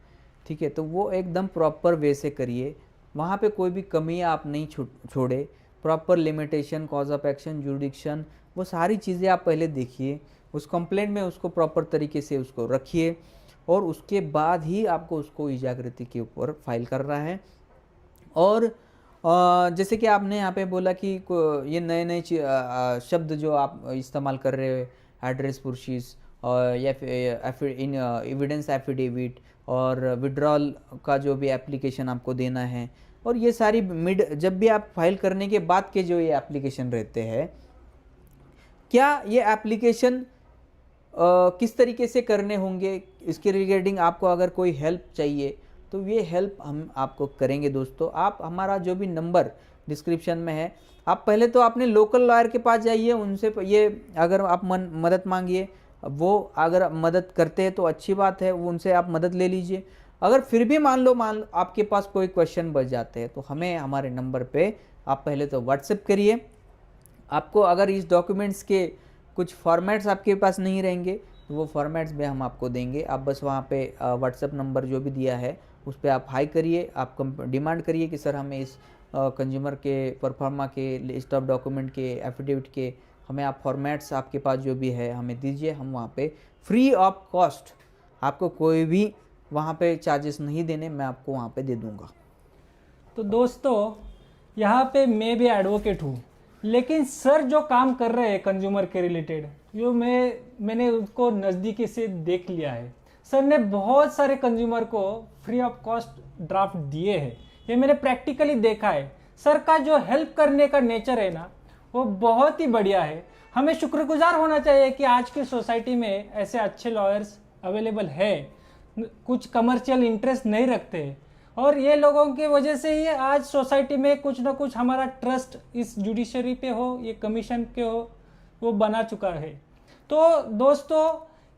ठीक है, तो वो एकदम प्रॉपर वे से करिए, वहाँ पे कोई भी कमी आप नहीं छोड़े, proper limitation, cause of action, जुडिक्शन, वो सारी चीज़ें आप पहले देखिए, उस कंप्लेंट में उसको प्रॉपर तरीके से उसको रखिए और उसके बाद ही आपको उसको ई जागृति के ऊपर फाइल करना है। और जैसे कि आपने यहाँ पे बोला कि ये नए नए शब्द जो आप इस्तेमाल कर रहे हो, एड्रेस पुशिस और या इन एविडेंस एफिडेविट और विड्रॉल का जो भी एप्लीकेशन आपको देना है, और ये सारी जब भी आप फाइल करने के बाद के जो ये एप्लीकेशन रहते हैं, क्या ये एप्लीकेशन किस तरीके से करने होंगे, इसके रिगार्डिंग आपको अगर कोई हेल्प चाहिए तो ये हेल्प हम आपको करेंगे। दोस्तों, आप हमारा जो भी नंबर डिस्क्रिप्शन में है, आप पहले तो अपने लोकल लॉयर के पास जाइए, उनसे ये अगर आप मदद मांगिए, वो अगर मदद करते हैं तो अच्छी बात है, उनसे आप मदद ले लीजिए। अगर फिर भी मान लो आपके पास कोई क्वेश्चन बच जाते हैं तो हमें हमारे नंबर पे आप पहले तो व्हाट्सएप करिए। आपको अगर इस डॉक्यूमेंट्स के कुछ फॉर्मेट्स आपके पास नहीं रहेंगे तो वो फॉर्मेट्स भी हम आपको देंगे, आप बस वहाँ पे व्हाट्सएप नंबर जो भी दिया है उस पर आप हाई करिए, आप डिमांड करिए कि सर हमें इस कंज्यूमर के परफॉर्मा के लिस्ट ऑफ डॉक्यूमेंट के एफिडेविट के हमें आप फॉर्मेट्स आपके पास जो भी है हमें दीजिए, हम वहाँ पे फ्री ऑफ कॉस्ट, आपको कोई भी वहाँ पे चार्जेस नहीं देने, मैं आपको वहाँ पे दे दूँगा। तो दोस्तों, यहाँ पे मैं भी एडवोकेट हूँ, लेकिन सर जो काम कर रहे हैं कंज्यूमर के रिलेटेड, जो मैंने उसको नज़दीकी से देख लिया है। सर ने बहुत सारे कंज्यूमर को फ्री ऑफ कॉस्ट ड्राफ्ट दिए हैं, ये मैंने प्रैक्टिकली देखा है। सर का जो हेल्प करने का नेचर है ना, वो बहुत ही बढ़िया है। हमें शुक्रगुजार होना चाहिए कि आज की सोसाइटी में ऐसे अच्छे लॉयर्स अवेलेबल है, कुछ कमर्शियल इंटरेस्ट नहीं रखते, और ये लोगों की वजह से ही आज सोसाइटी में कुछ ना कुछ हमारा ट्रस्ट इस जुडिशरी पे हो, ये कमीशन के हो, वो बना चुका है। तो दोस्तों,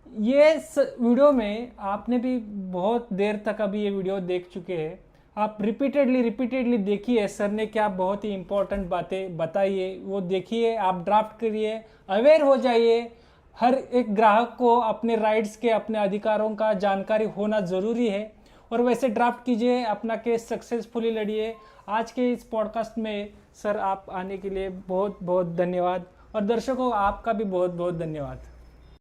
ये वीडियो में आपने भी बहुत देर तक अभी ये वीडियो देख चुके हैं, आप रिपीटेडली देखिए, सर ने क्या बहुत ही इंपॉर्टेंट बातें बताई है वो देखिए, आप ड्राफ्ट करिए, अवेयर हो जाइए। हर एक ग्राहक को अपने राइट्स के, अपने अधिकारों का जानकारी होना ज़रूरी है, और वैसे ड्राफ्ट कीजिए, अपना केस सक्सेसफुली लड़िए। आज के इस पॉडकास्ट में सर आप आने के लिए बहुत बहुत धन्यवाद और दर्शकों आपका भी बहुत बहुत धन्यवाद।